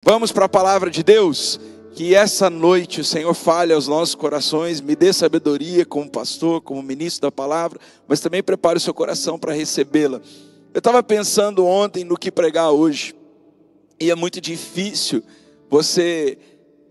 Vamos para a palavra de Deus? Que essa noite o Senhor fale aos nossos corações, me dê sabedoria como pastor, como ministro da palavra, mas também prepare o seu coração para recebê-la. Eu estava pensando ontem no que pregar hoje, e é muito difícil você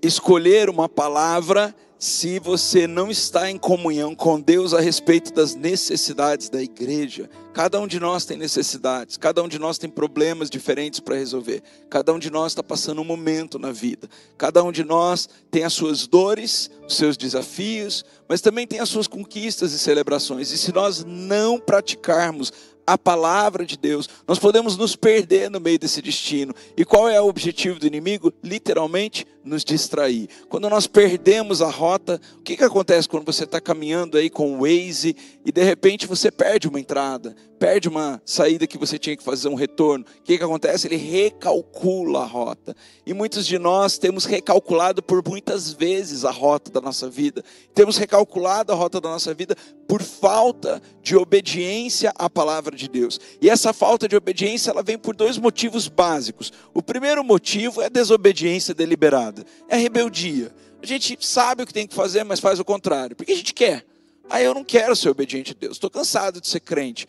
escolher uma palavra se você não está em comunhão com Deus a respeito das necessidades da igreja. Cada um de nós tem necessidades, cada um de nós tem problemas diferentes para resolver, cada um de nós está passando um momento na vida, cada um de nós tem as suas dores, os seus desafios, mas também tem as suas conquistas e celebrações, e se nós não praticarmos a palavra de Deus, nós podemos nos perder no meio desse destino. E qual é o objetivo do inimigo? Literalmente, nos distrair. Quando nós perdemos a rota, o que acontece quando você está caminhando aí com o Waze e de repente você perde uma entrada, perde uma saída que você tinha que fazer um retorno? O que acontece? Ele recalcula a rota. E muitos de nós temos recalculado por muitas vezes a rota da nossa vida. Temos recalculado a rota da nossa vida por falta de obediência à palavra de Deus. E essa falta de obediência, ela vem por dois motivos básicos. O primeiro motivo é a desobediência deliberada, é a rebeldia. A gente sabe o que tem que fazer, mas faz o contrário, porque a gente quer. Eu não quero ser obediente a Deus, estou cansado de ser crente.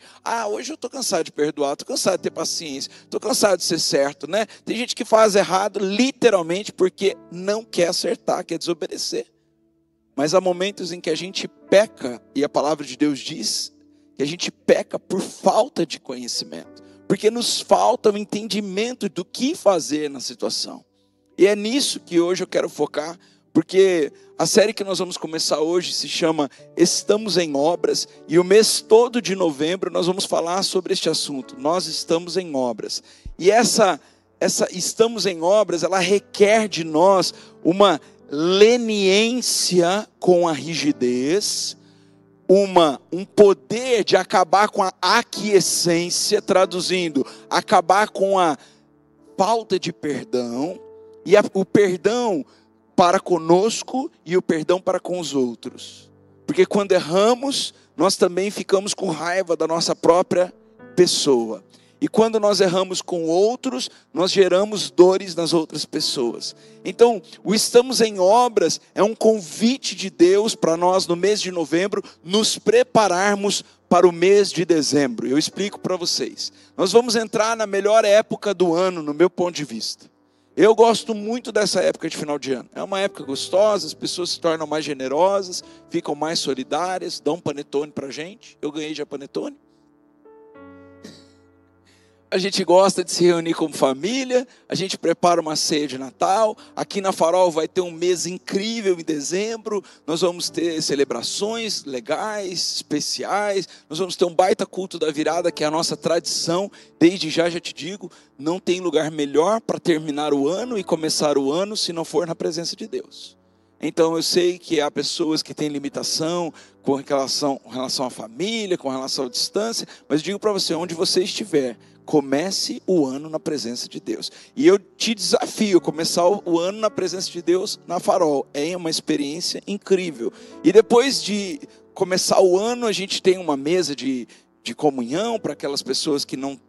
Hoje eu estou cansado de perdoar, estou cansado de ter paciência, estou cansado de ser certo, né? Tem gente que faz errado literalmente porque não quer acertar, quer desobedecer. Mas há momentos em que a gente peca, e a palavra de Deus diz que a gente peca por falta de conhecimento, porque nos falta o entendimento do que fazer na situação. E é nisso que hoje eu quero focar, porque a série que nós vamos começar hoje se chama Estamos em Obras, e o mês todo de novembro nós vamos falar sobre este assunto. Nós estamos em obras. E essa estamos em obras, ela requer de nós uma leniência com a rigidez, um poder de acabar com a aquiescência, traduzindo, acabar com a falta de perdão, e o perdão para conosco e o perdão para com os outros. Porque quando erramos, nós também ficamos com raiva da nossa própria pessoa. E quando nós erramos com outros, nós geramos dores nas outras pessoas. Então, o Estamos em Obras é um convite de Deus para nós, no mês de novembro, nos prepararmos para o mês de dezembro. Eu explico para vocês. Nós vamos entrar na melhor época do ano, no meu ponto de vista. Eu gosto muito dessa época de final de ano. É uma época gostosa, as pessoas se tornam mais generosas, ficam mais solidárias, dão panetone para a gente. Eu ganhei já panetone. A gente gosta de se reunir como família, a gente prepara uma ceia de Natal. Aqui na Farol vai ter um mês incrível em dezembro, nós vamos ter celebrações legais, especiais, nós vamos ter um baita culto da virada, que é a nossa tradição. Desde já te digo, não tem lugar melhor para terminar o ano e começar o ano se não for na presença de Deus. Então eu sei que há pessoas que têm limitação com relação à família, com relação à distância, mas digo para você, onde você estiver, comece o ano na presença de Deus. E eu te desafio a começar o ano na presença de Deus na Farol. É uma experiência incrível. E depois de começar o ano, a gente tem uma mesa de comunhão para aquelas pessoas que não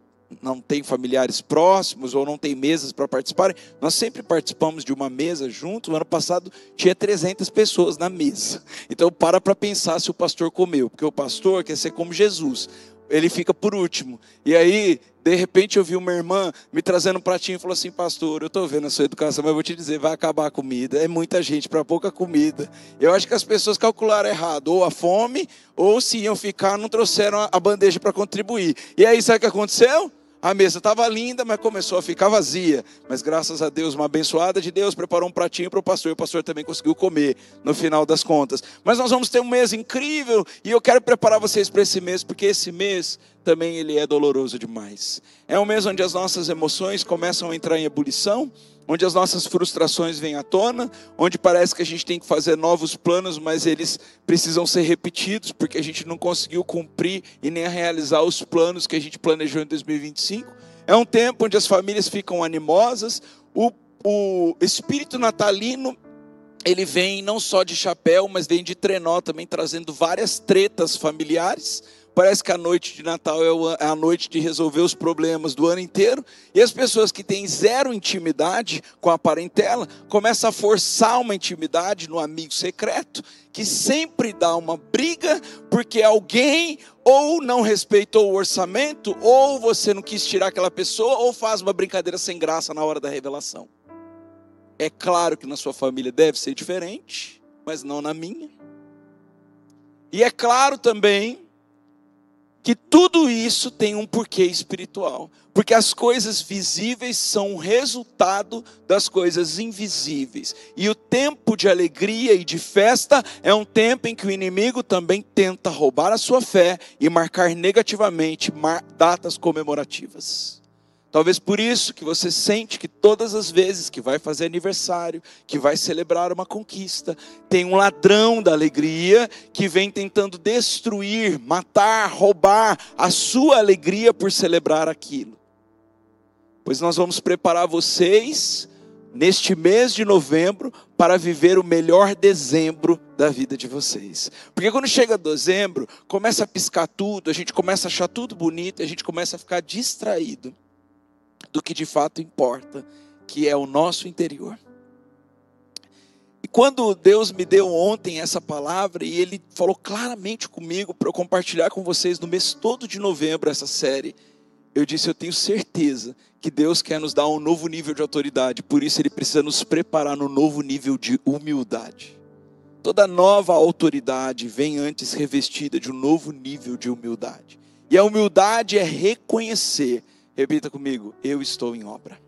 têm familiares próximos ou não têm mesas para participarem. Nós sempre participamos de uma mesa junto. No ano passado tinha 300 pessoas na mesa. Então para pensar se o pastor comeu, porque o pastor quer ser como Jesus. Ele fica por último. E aí, de repente, eu vi uma irmã me trazendo um pratinho e falou assim: pastor, eu estou vendo a sua educação, mas eu vou te dizer, vai acabar a comida. É muita gente para pouca comida. Eu acho que as pessoas calcularam errado, ou a fome, ou se iam ficar, não trouxeram a bandeja para contribuir. E aí, sabe o que aconteceu? A mesa estava linda, mas começou a ficar vazia. Mas graças a Deus, uma abençoada de Deus preparou um pratinho para o pastor. E o pastor também conseguiu comer no final das contas. Mas nós vamos ter um mês incrível. E eu quero preparar vocês para esse mês. Porque esse mês também ele é doloroso demais. É um mês onde as nossas emoções começam a entrar em ebulição. Onde as nossas frustrações vêm à tona, onde parece que a gente tem que fazer novos planos, mas eles precisam ser repetidos, porque a gente não conseguiu cumprir e nem realizar os planos que a gente planejou em 2025. É um tempo onde as famílias ficam animosas, o espírito natalino, ele vem não só de chapéu, mas vem de trenó também, trazendo várias tretas familiares, Parece que a noite de Natal é a noite de resolver os problemas do ano inteiro. E as pessoas que têm zero intimidade com a parentela começam a forçar uma intimidade no amigo secreto, que sempre dá uma briga, porque alguém ou não respeitou o orçamento, ou você não quis tirar aquela pessoa, ou faz uma brincadeira sem graça na hora da revelação. É claro que na sua família deve ser diferente, mas não na minha. E é claro também que tudo isso tem um porquê espiritual. Porque as coisas visíveis são o resultado das coisas invisíveis. E o tempo de alegria e de festa é um tempo em que o inimigo também tenta roubar a sua fé e marcar negativamente datas comemorativas. Talvez por isso que você sente que todas as vezes que vai fazer aniversário, que vai celebrar uma conquista, tem um ladrão da alegria que vem tentando destruir, matar, roubar a sua alegria por celebrar aquilo. Pois nós vamos preparar vocês neste mês de novembro para viver o melhor dezembro da vida de vocês. Porque quando chega dezembro, começa a piscar tudo, a gente começa a achar tudo bonito, a gente começa a ficar distraído do que de fato importa, que é o nosso interior. E quando Deus me deu ontem essa palavra, e Ele falou claramente comigo para eu compartilhar com vocês no mês todo de novembro essa série, eu disse, eu tenho certeza que Deus quer nos dar um novo nível de autoridade, por isso Ele precisa nos preparar no novo nível de humildade. Toda nova autoridade vem antes revestida de um novo nível de humildade. E a humildade é reconhecer. Repita comigo, eu estou em obra.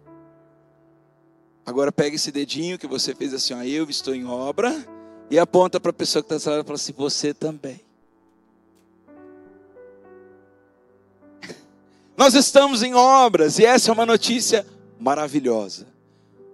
Agora pega esse dedinho que você fez assim, ó, eu estou em obra, e aponta para a pessoa que está falando e fala assim, você também. Nós estamos em obras, e essa é uma notícia maravilhosa,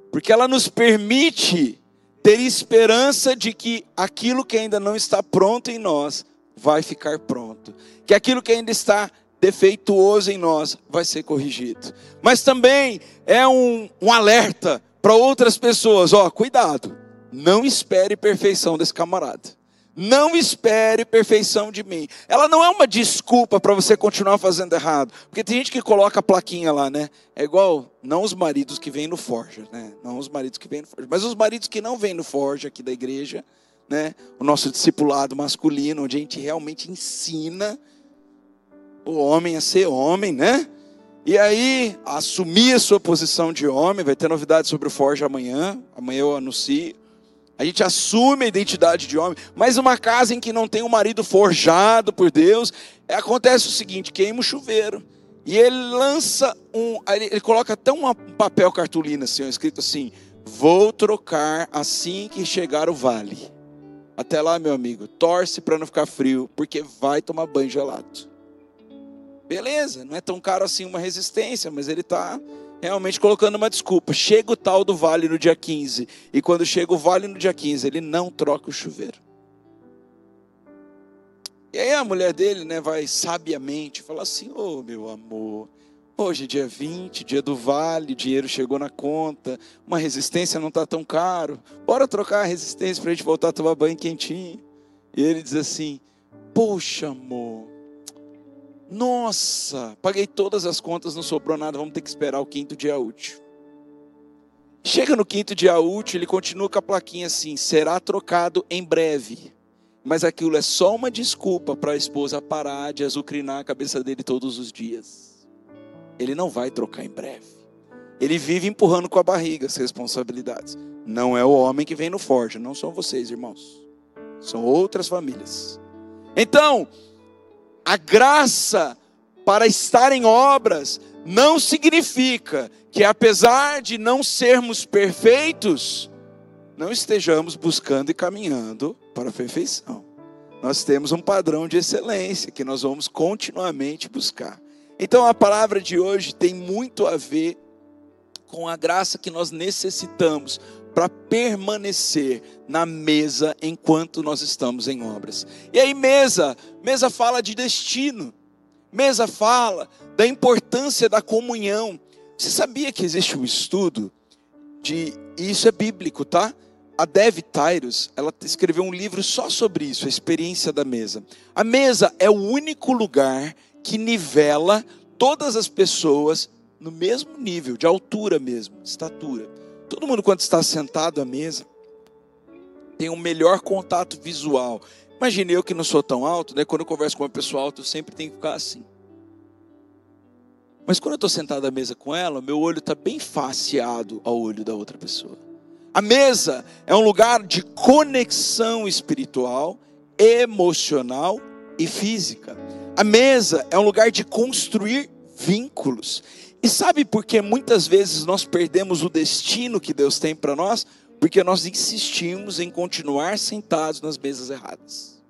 porque ela nos permite ter esperança de que aquilo que ainda não está pronto em nós, vai ficar pronto. Que aquilo que ainda está defeituoso em nós vai ser corrigido. Mas também é um alerta para outras pessoas, ó, cuidado, não espere perfeição desse camarada, não espere perfeição de mim. Ela não é uma desculpa para você continuar fazendo errado, porque tem gente que coloca a plaquinha lá, né? É igual, não os maridos que vêm no Forja, né? Não os maridos que vêm no Forja, mas os maridos que não vêm no Forja aqui da igreja, né? O nosso discipulado masculino, onde a gente realmente ensina o homem a ser homem, né? E aí, assumir a sua posição de homem. Vai ter novidades sobre o Forja amanhã. Amanhã eu anuncio. A gente assume a identidade de homem. Mas uma casa em que não tem um marido forjado por Deus, acontece o seguinte, queima o chuveiro. E ele lança ele coloca até um papel cartolina assim, escrito assim, vou trocar assim que chegar o vale. Até lá, meu amigo, torce para não ficar frio, porque vai tomar banho gelado. Beleza, não é tão caro assim uma resistência, mas ele está realmente colocando uma desculpa. Chega o tal do vale no dia 15, e quando chega o vale no dia 15, ele não troca o chuveiro. E aí a mulher dele, né, vai sabiamente falar assim, ô meu amor, hoje é dia 20, dia do vale, o dinheiro chegou na conta, uma resistência não está tão caro, bora trocar a resistência para a gente voltar a tomar banho quentinho. E ele diz assim, poxa amor, nossa, paguei todas as contas, não sobrou nada, vamos ter que esperar o 5º dia útil. Chega no 5º dia útil, ele continua com a plaquinha assim, será trocado em breve. Mas aquilo é só uma desculpa para a esposa parar de azucrinar a cabeça dele todos os dias. Ele não vai trocar em breve. Ele vive empurrando com a barriga as responsabilidades. Não é o homem que vem no Forja, não são vocês, irmãos. São outras famílias. Então, a graça para estar em obras não significa que, apesar de não sermos perfeitos, não estejamos buscando e caminhando para a perfeição. Nós temos um padrão de excelência que nós vamos continuamente buscar. Então a palavra de hoje tem muito a ver com a graça que nós necessitamos para permanecer na mesa enquanto nós estamos em obras. E aí mesa fala de destino, mesa fala da importância da comunhão. Você sabia que existe um estudo, e isso é bíblico, tá? a Dev Tyrus, ela escreveu um livro só sobre isso, a experiência da mesa. A mesa é o único lugar que nivela todas as pessoas no mesmo nível, de altura mesmo, estatura. Todo mundo, quando está sentado à mesa, tem um melhor contato visual. Imagine eu que não sou tão alto, né? Quando eu converso com uma pessoa alta, eu sempre tenho que ficar assim. Mas quando eu estou sentado à mesa com ela, meu olho está bem faceado ao olho da outra pessoa. A mesa é um lugar de conexão espiritual, emocional e física. A mesa é um lugar de construir vínculos. E sabe por que muitas vezes nós perdemos o destino que Deus tem para nós? Porque nós insistimos em continuar sentados nas mesas erradas.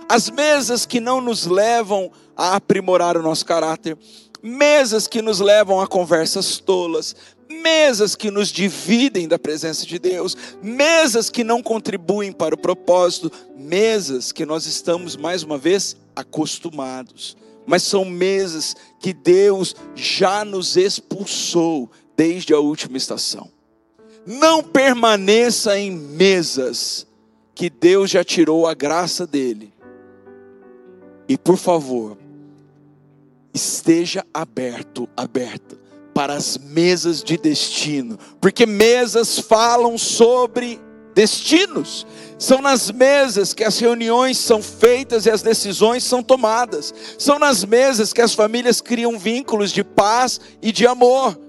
As mesas que não nos levam a aprimorar o nosso caráter, mesas que nos levam a conversas tolas, mesas que nos dividem da presença de Deus, mesas que não contribuem para o propósito, mesas que nós estamos, mais uma vez, acostumados. Mas são mesas que Deus já nos expulsou desde a última estação. Não permaneça em mesas que Deus já tirou a graça dele. E por favor, esteja aberta para as mesas de destino, porque mesas falam sobre destinos. São nas mesas que as reuniões são feitas e as decisões são tomadas. São nas mesas que as famílias criam vínculos de paz e de amor.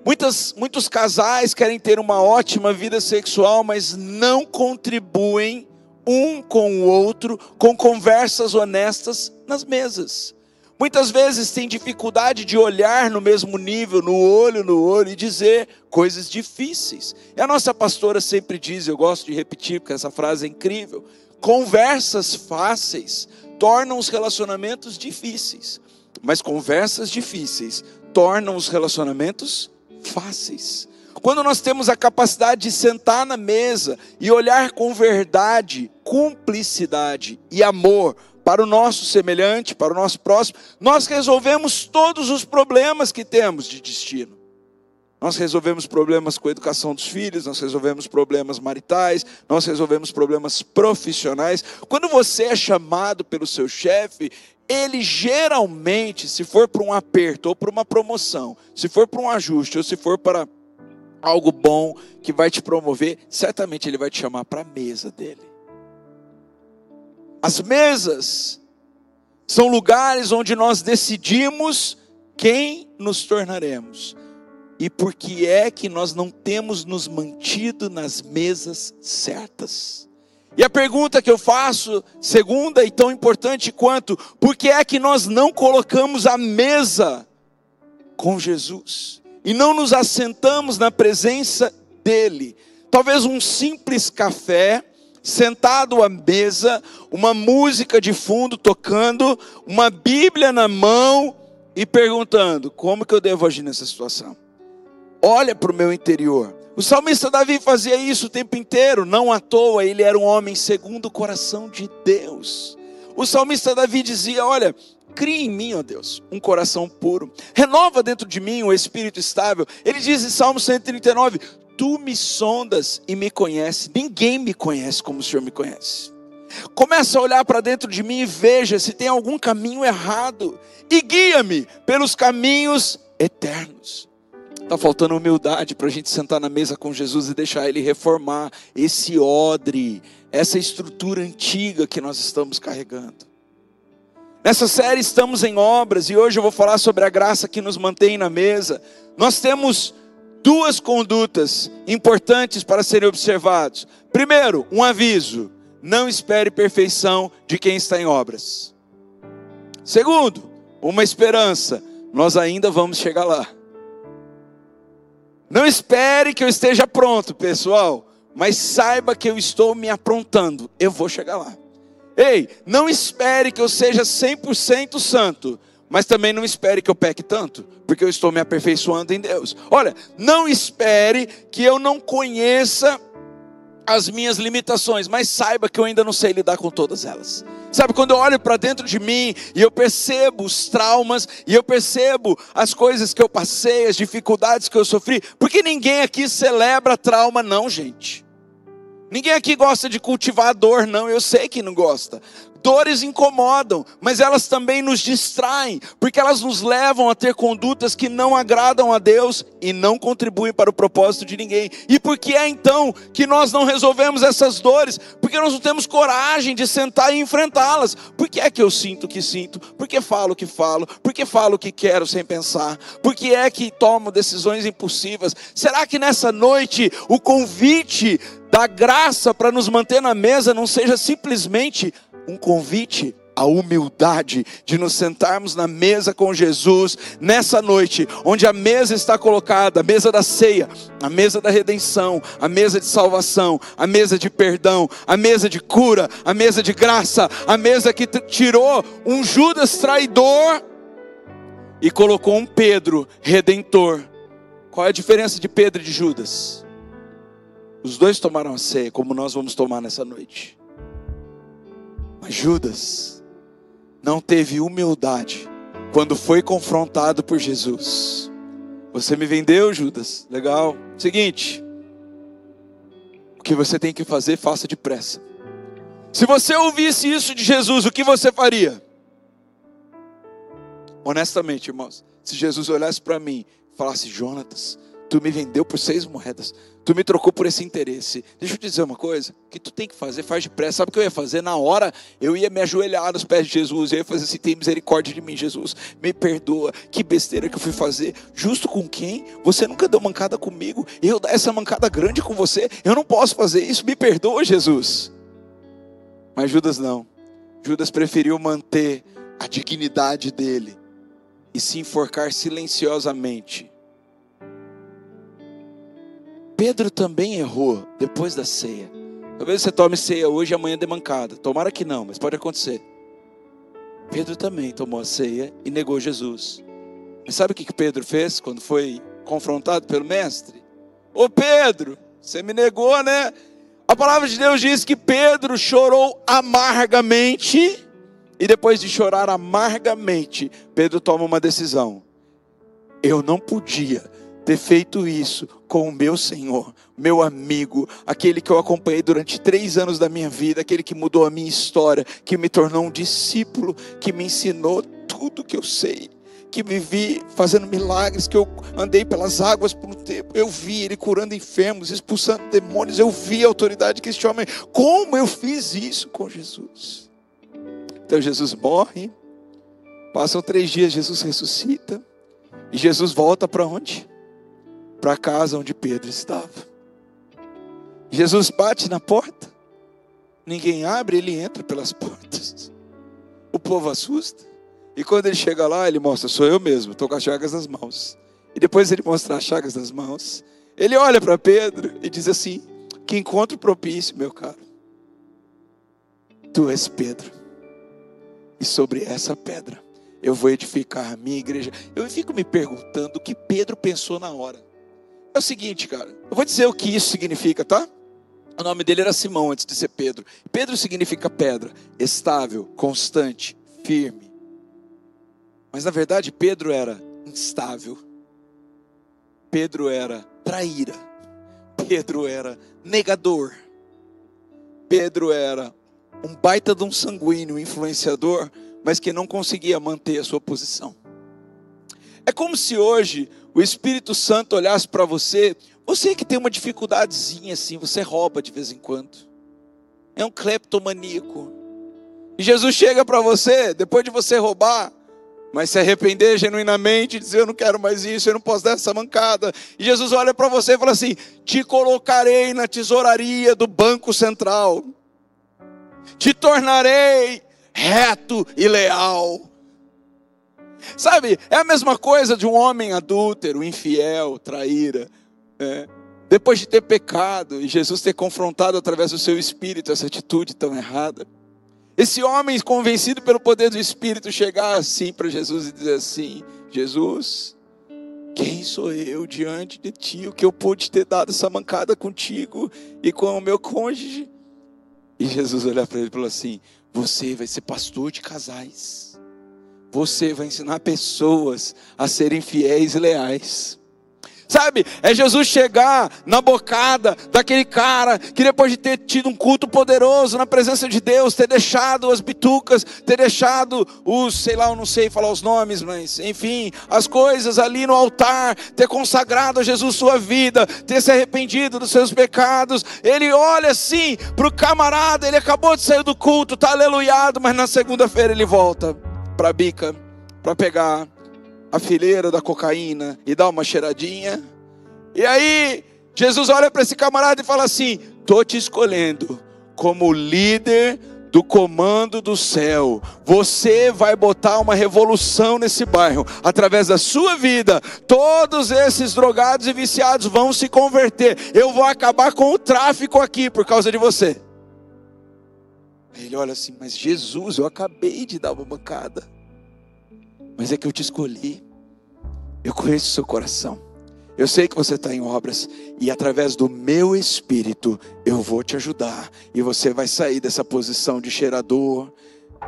Muitos casais querem ter uma ótima vida sexual, mas não contribuem um com o outro com conversas honestas nas mesas. Muitas vezes tem dificuldade de olhar no mesmo nível, no olho e dizer coisas difíceis. E a nossa pastora sempre diz, eu gosto de repetir porque essa frase é incrível: conversas fáceis tornam os relacionamentos difíceis, mas conversas difíceis tornam os relacionamentos fáceis. Quando nós temos a capacidade de sentar na mesa e olhar com verdade, cumplicidade e amor para o nosso semelhante, para o nosso próximo, nós resolvemos todos os problemas que temos de destino. Nós resolvemos problemas com a educação dos filhos, nós resolvemos problemas maritais, nós resolvemos problemas profissionais. Quando você é chamado pelo seu chefe, ele geralmente, se for para um aperto ou para uma promoção, se for para um ajuste ou se for para algo bom que vai te promover, certamente ele vai te chamar para a mesa dele. As mesas são lugares onde nós decidimos quem nos tornaremos. E por que é que nós não temos nos mantido nas mesas certas? E a pergunta que eu faço, segunda e tão importante quanto, por que é que nós não colocamos a mesa com Jesus? E não nos assentamos na presença dele? Talvez um simples café, sentado à mesa, uma música de fundo tocando, uma Bíblia na mão e perguntando: como que eu devo agir nessa situação? Olha para o meu interior. O salmista Davi fazia isso o tempo inteiro, não à toa, ele era um homem segundo o coração de Deus. O salmista Davi dizia: olha, cria em mim, ó Deus, um coração puro, renova dentro de mim um espírito estável. Ele diz em Salmo 139, tu me sondas e me conheces, ninguém me conhece como o Senhor me conhece. Começa a olhar para dentro de mim e veja se tem algum caminho errado, e guia-me pelos caminhos eternos. Está faltando humildade para a gente sentar na mesa com Jesus e deixar Ele reformar esse odre, essa estrutura antiga que nós estamos carregando. Nessa série estamos em obras e hoje eu vou falar sobre a graça que nos mantém na mesa. Nós temos duas condutas importantes para serem observados. Primeiro, um aviso: não espere perfeição de quem está em obras. Segundo, uma esperança: nós ainda vamos chegar lá. Não espere que eu esteja pronto, pessoal, mas saiba que eu estou me aprontando, eu vou chegar lá. Ei, não espere que eu seja 100% santo, mas também não espere que eu peque tanto, porque eu estou me aperfeiçoando em Deus. Olha, não espere que eu não conheça as minhas limitações, mas saiba que eu ainda não sei lidar com todas elas. Sabe, quando eu olho para dentro de mim e eu percebo os traumas, e eu percebo as coisas que eu passei, as dificuldades que eu sofri, porque ninguém aqui celebra trauma não, gente. Ninguém aqui gosta de cultivar a dor não, eu sei que não gosta. Dores incomodam, mas elas também nos distraem, porque elas nos levam a ter condutas que não agradam a Deus e não contribuem para o propósito de ninguém. E por que é então que nós não resolvemos essas dores? Porque nós não temos coragem de sentar e enfrentá-las. Por que é que eu sinto o que sinto? Por que falo o que falo? Por que falo o que quero sem pensar? Por que é que tomo decisões impulsivas? Será que nessa noite o convite da graça para nos manter na mesa não seja simplesmente um convite à humildade de nos sentarmos na mesa com Jesus nessa noite, onde a mesa está colocada, a mesa da ceia, a mesa da redenção, a mesa de salvação, a mesa de perdão, a mesa de cura, a mesa de graça, a mesa que tirou um Judas traidor e colocou um Pedro redentor. Qual é a diferença de Pedro e de Judas? Os dois tomaram a ceia, como nós vamos tomar nessa noite. Mas Judas não teve humildade quando foi confrontado por Jesus. Você me vendeu, Judas? Legal. Seguinte, o que você tem que fazer, faça depressa. Se você ouvisse isso de Jesus, o que você faria? Honestamente, irmãos, se Jesus olhasse para mim e falasse: Jonatas, tu me vendeu por 6 moedas. Tu me trocou por esse interesse. Deixa eu te dizer uma coisa. O que tu tem que fazer, faz depressa. Sabe o que eu ia fazer? Na hora, eu ia me ajoelhar nos pés de Jesus. Eu ia fazer assim: tem misericórdia de mim, Jesus. Me perdoa. Que besteira que eu fui fazer. Justo com quem? Você nunca deu mancada comigo. Eu dar essa mancada grande com você. Eu não posso fazer isso. Me perdoa, Jesus. Mas Judas não. Judas preferiu manter a dignidade dele e se enforcar silenciosamente. Pedro também errou depois da ceia. Talvez você tome ceia hoje e amanhã dê mancada. Tomara que não, mas pode acontecer. Pedro também tomou a ceia e negou Jesus. Mas sabe o que Pedro fez quando foi confrontado pelo mestre? Ô Pedro, você me negou, né? A palavra de Deus diz que Pedro chorou amargamente. E depois de chorar amargamente, Pedro toma uma decisão. Eu não podia ter feito isso com o meu Senhor, meu amigo, aquele que eu acompanhei durante 3 anos da minha vida, aquele que mudou a minha história, que me tornou um discípulo, que me ensinou tudo que eu sei, que me vi fazendo milagres, que eu andei pelas águas por um tempo, eu vi ele curando enfermos, expulsando demônios, eu vi a autoridade que este homem, como eu fiz isso com Jesus? Então Jesus morre, passam 3 dias, Jesus ressuscita, e Jesus volta para onde? Para a casa onde Pedro estava. Jesus bate na porta, ninguém abre, ele entra pelas portas. O povo assusta, e quando ele chega lá, ele mostra: sou eu mesmo, estou com as chagas nas mãos. E depois ele mostra as chagas nas mãos, ele olha para Pedro e diz assim: que encontro propício, meu caro. Tu és Pedro, e sobre essa pedra eu vou edificar a minha igreja. Eu fico me perguntando o que Pedro pensou na hora. É o seguinte, cara, eu vou dizer o que isso significa, tá? O nome dele era Simão antes de ser Pedro. Pedro significa pedra, estável, constante, firme. Mas na verdade Pedro era instável. Pedro era traíra. Pedro era negador. Pedro era um baita de um sanguíneo, influenciador, mas que não conseguia manter a sua posição. É como se hoje o Espírito Santo olhasse para você, você que tem uma dificuldadezinha assim, você rouba de vez em quando, é um cleptomaníaco, e Jesus chega para você, depois de você roubar, mas se arrepender genuinamente, dizer: eu não quero mais isso, eu não posso dar essa mancada, e Jesus olha para você e fala assim: te colocarei na tesouraria do banco central, te tornarei reto e leal. Sabe, é a mesma coisa de um homem adúltero, infiel, traíra, depois de ter pecado e Jesus ter confrontado através do seu Espírito essa atitude tão errada. Esse homem convencido pelo poder do Espírito chegar assim para Jesus e dizer assim: Jesus, quem sou eu diante de ti? O que eu pude ter dado essa mancada contigo e com o meu cônjuge? E Jesus olha para ele e falou assim: você vai ser pastor de casais. Você vai ensinar pessoas a serem fiéis e leais. Sabe, é Jesus chegar na bocada daquele cara que depois de ter tido um culto poderoso na presença de Deus, ter deixado as bitucas, ter deixado os, sei lá, eu não sei falar os nomes, mas enfim, as coisas ali no altar, ter consagrado a Jesus sua vida, ter se arrependido dos seus pecados. Ele olha assim para o camarada, ele acabou de sair do culto, está aleluiado, mas na segunda-feira ele volta para a bica, para pegar a fileira da cocaína e dá uma cheiradinha. E aí Jesus olha para esse camarada e fala assim: estou te escolhendo como líder do comando do céu. Você vai botar uma revolução nesse bairro. Através da sua vida, todos esses drogados e viciados vão se converter. Eu vou acabar com o tráfico aqui por causa de você. Ele olha assim: mas Jesus, eu acabei de dar uma bancada. Mas é que eu te escolhi. Eu conheço o seu coração. Eu sei que você está em obras. E através do meu espírito eu vou te ajudar. E você vai sair dessa posição de cheirador,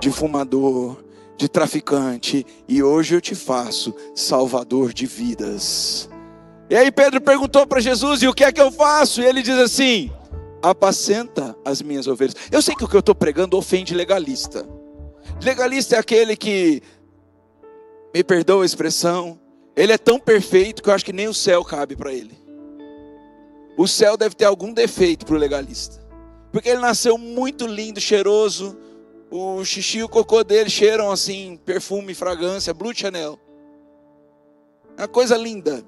de fumador, de traficante. E hoje eu te faço salvador de vidas. E aí Pedro perguntou para Jesus: e o que é que eu faço? E ele diz assim: apacenta as minhas ovelhas. Eu sei que o que eu estou pregando ofende legalista. Legalista é aquele que, me perdoa a expressão, ele é tão perfeito que eu acho que nem o céu cabe para ele. O céu deve ter algum defeito para o legalista, porque ele nasceu muito lindo, cheiroso. O xixi e o cocô dele cheiram assim, perfume e fragrância, Blue Chanel. É uma coisa linda.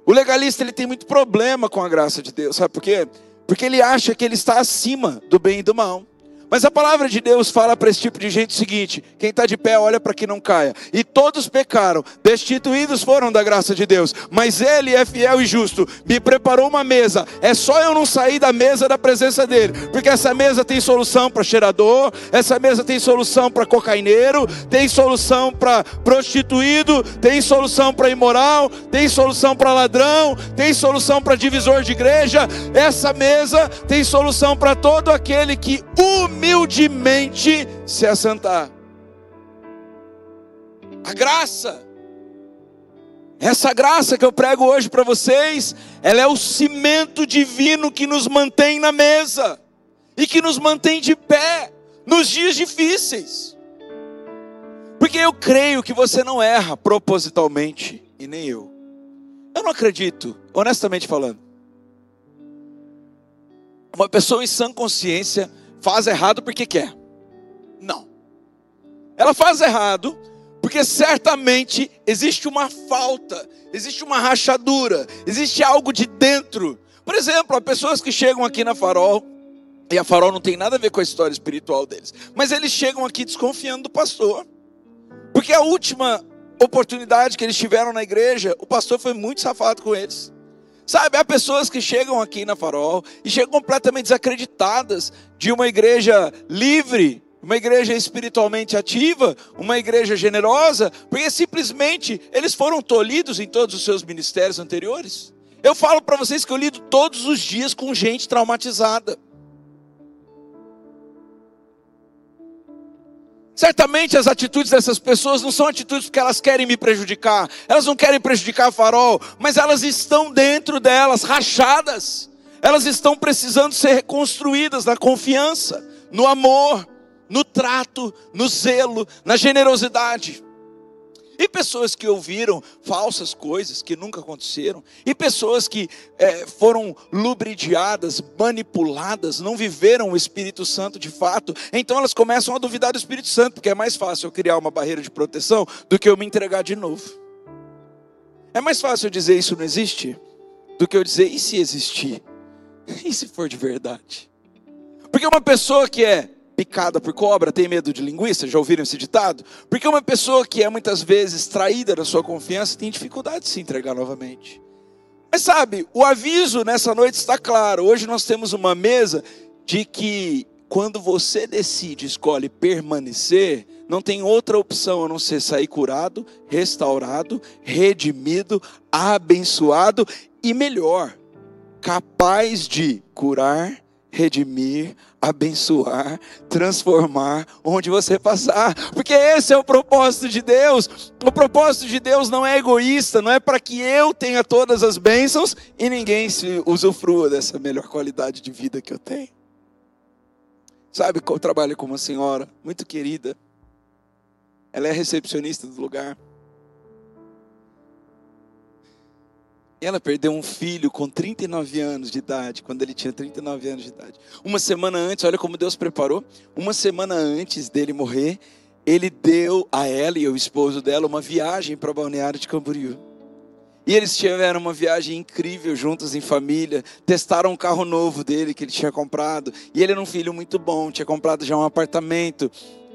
O legalista, ele tem muito problema com a graça de Deus, sabe por quê? Porque ele acha que ele está acima do bem e do mal. Mas a palavra de Deus fala para esse tipo de gente o seguinte: quem está de pé olha para que não caia. E todos pecaram, destituídos foram da graça de Deus. Mas Ele é fiel e justo, me preparou uma mesa. É só eu não sair da mesa da presença dEle. Porque essa mesa tem solução para cheirador, essa mesa tem solução para cocaineiro, tem solução para prostituído, tem solução para imoral, tem solução para ladrão, tem solução para divisor de igreja. Essa mesa tem solução para todo aquele que humildemente se assentar. A graça, essa graça que eu prego hoje para vocês, ela é o cimento divino que nos mantém na mesa e que nos mantém de pé nos dias difíceis. Porque eu creio que você não erra propositalmente, e nem eu. Eu não acredito, honestamente falando, uma pessoa em sã consciência faz errado porque quer. Não. Ela faz errado porque certamente existe uma falta, existe uma rachadura, existe algo de dentro. Por exemplo, há pessoas que chegam aqui na Farol, e a Farol não tem nada a ver com a história espiritual deles, mas eles chegam aqui desconfiando do pastor. Porque a última oportunidade que eles tiveram na igreja, o pastor foi muito safado com eles. Sabe, há pessoas que chegam aqui na Farol e chegam completamente desacreditadas de uma igreja livre, uma igreja espiritualmente ativa, uma igreja generosa, porque simplesmente eles foram tolhidos em todos os seus ministérios anteriores. Eu falo para vocês que eu lido todos os dias com gente traumatizada. Certamente as atitudes dessas pessoas não são atitudes porque elas querem me prejudicar. Elas não querem prejudicar a Farol, mas elas estão dentro delas, rachadas. Elas estão precisando ser reconstruídas na confiança, no amor, no trato, no zelo, na generosidade. E pessoas que ouviram falsas coisas que nunca aconteceram. E pessoas que foram lubridiadas, manipuladas, não viveram o Espírito Santo de fato. Então elas começam a duvidar do Espírito Santo, porque é mais fácil eu criar uma barreira de proteção do que eu me entregar de novo. É mais fácil eu dizer isso não existe, do que eu dizer e se existir? E se for de verdade? Porque uma pessoa que é picada por cobra tem medo de linguiça, já ouviram esse ditado? Porque uma pessoa que é muitas vezes traída da sua confiança tem dificuldade de se entregar novamente. Mas sabe, o aviso nessa noite está claro. Hoje nós temos uma mesa de que quando você decide, escolhe permanecer, não tem outra opção a não ser sair curado, restaurado, redimido, abençoado e melhor, capaz de curar, redimir, abençoar, transformar onde você passar, porque esse é o propósito de Deus. O propósito de Deus não é egoísta, não é para que eu tenha todas as bênçãos e ninguém se usufrua dessa melhor qualidade de vida que eu tenho. Sabe, eu trabalho com uma senhora muito querida, ela é recepcionista do lugar. E ela perdeu um filho com 39 anos de idade, quando ele tinha 39 anos de idade. Uma semana antes, olha como Deus preparou, uma semana antes dele morrer, ele deu a ela e ao esposo dela uma viagem para Balneário de Camboriú. E eles tiveram uma viagem incrível juntos em família, testaram um carro novo dele que ele tinha comprado. E ele era um filho muito bom, tinha comprado já um apartamento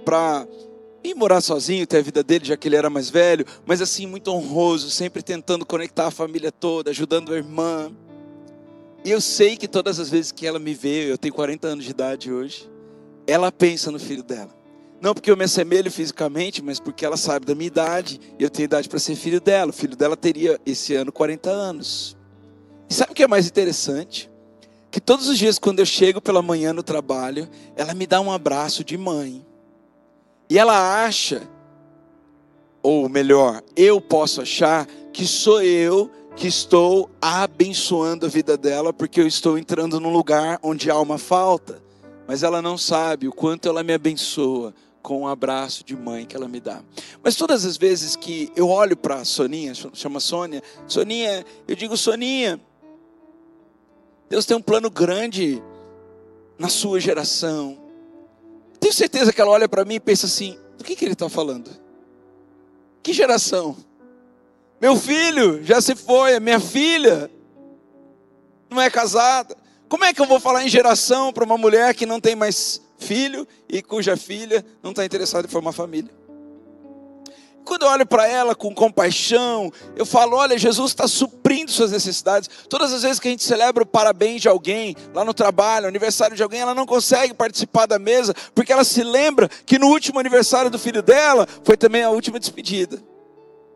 para ir morar sozinho, ter a vida dele, já que ele era mais velho, mas assim, muito honroso, sempre tentando conectar a família toda, ajudando a irmã. E eu sei que todas as vezes que ela me vê, eu tenho 40 anos de idade hoje, ela pensa no filho dela. Não porque eu me assemelho fisicamente, mas porque ela sabe da minha idade, e eu tenho idade para ser filho dela. O filho dela teria esse ano 40 anos. E sabe o que é mais interessante? Que todos os dias quando eu chego pela manhã no trabalho, ela me dá um abraço de mãe. E ela acha, ou melhor, eu posso achar que sou eu que estou abençoando a vida dela, porque eu estou entrando num lugar onde há uma falta. Mas ela não sabe o quanto ela me abençoa com um abraço de mãe que ela me dá. Mas todas as vezes que eu olho para a Soninha, chama Sônia, Soninha, eu digo, Soninha, Deus tem um plano grande na sua geração. Tenho certeza que ela olha para mim e pensa assim, do que ele está falando? Que geração? Meu filho já se foi, a minha filha não é casada. Como é que eu vou falar em geração para uma mulher que não tem mais filho e cuja filha não está interessada em formar família? Quando eu olho para ela com compaixão, eu falo, olha, Jesus está suprindo suas necessidades. Todas as vezes que a gente celebra o parabéns de alguém, lá no trabalho, aniversário de alguém, ela não consegue participar da mesa, porque ela se lembra que no último aniversário do filho dela, foi também a última despedida.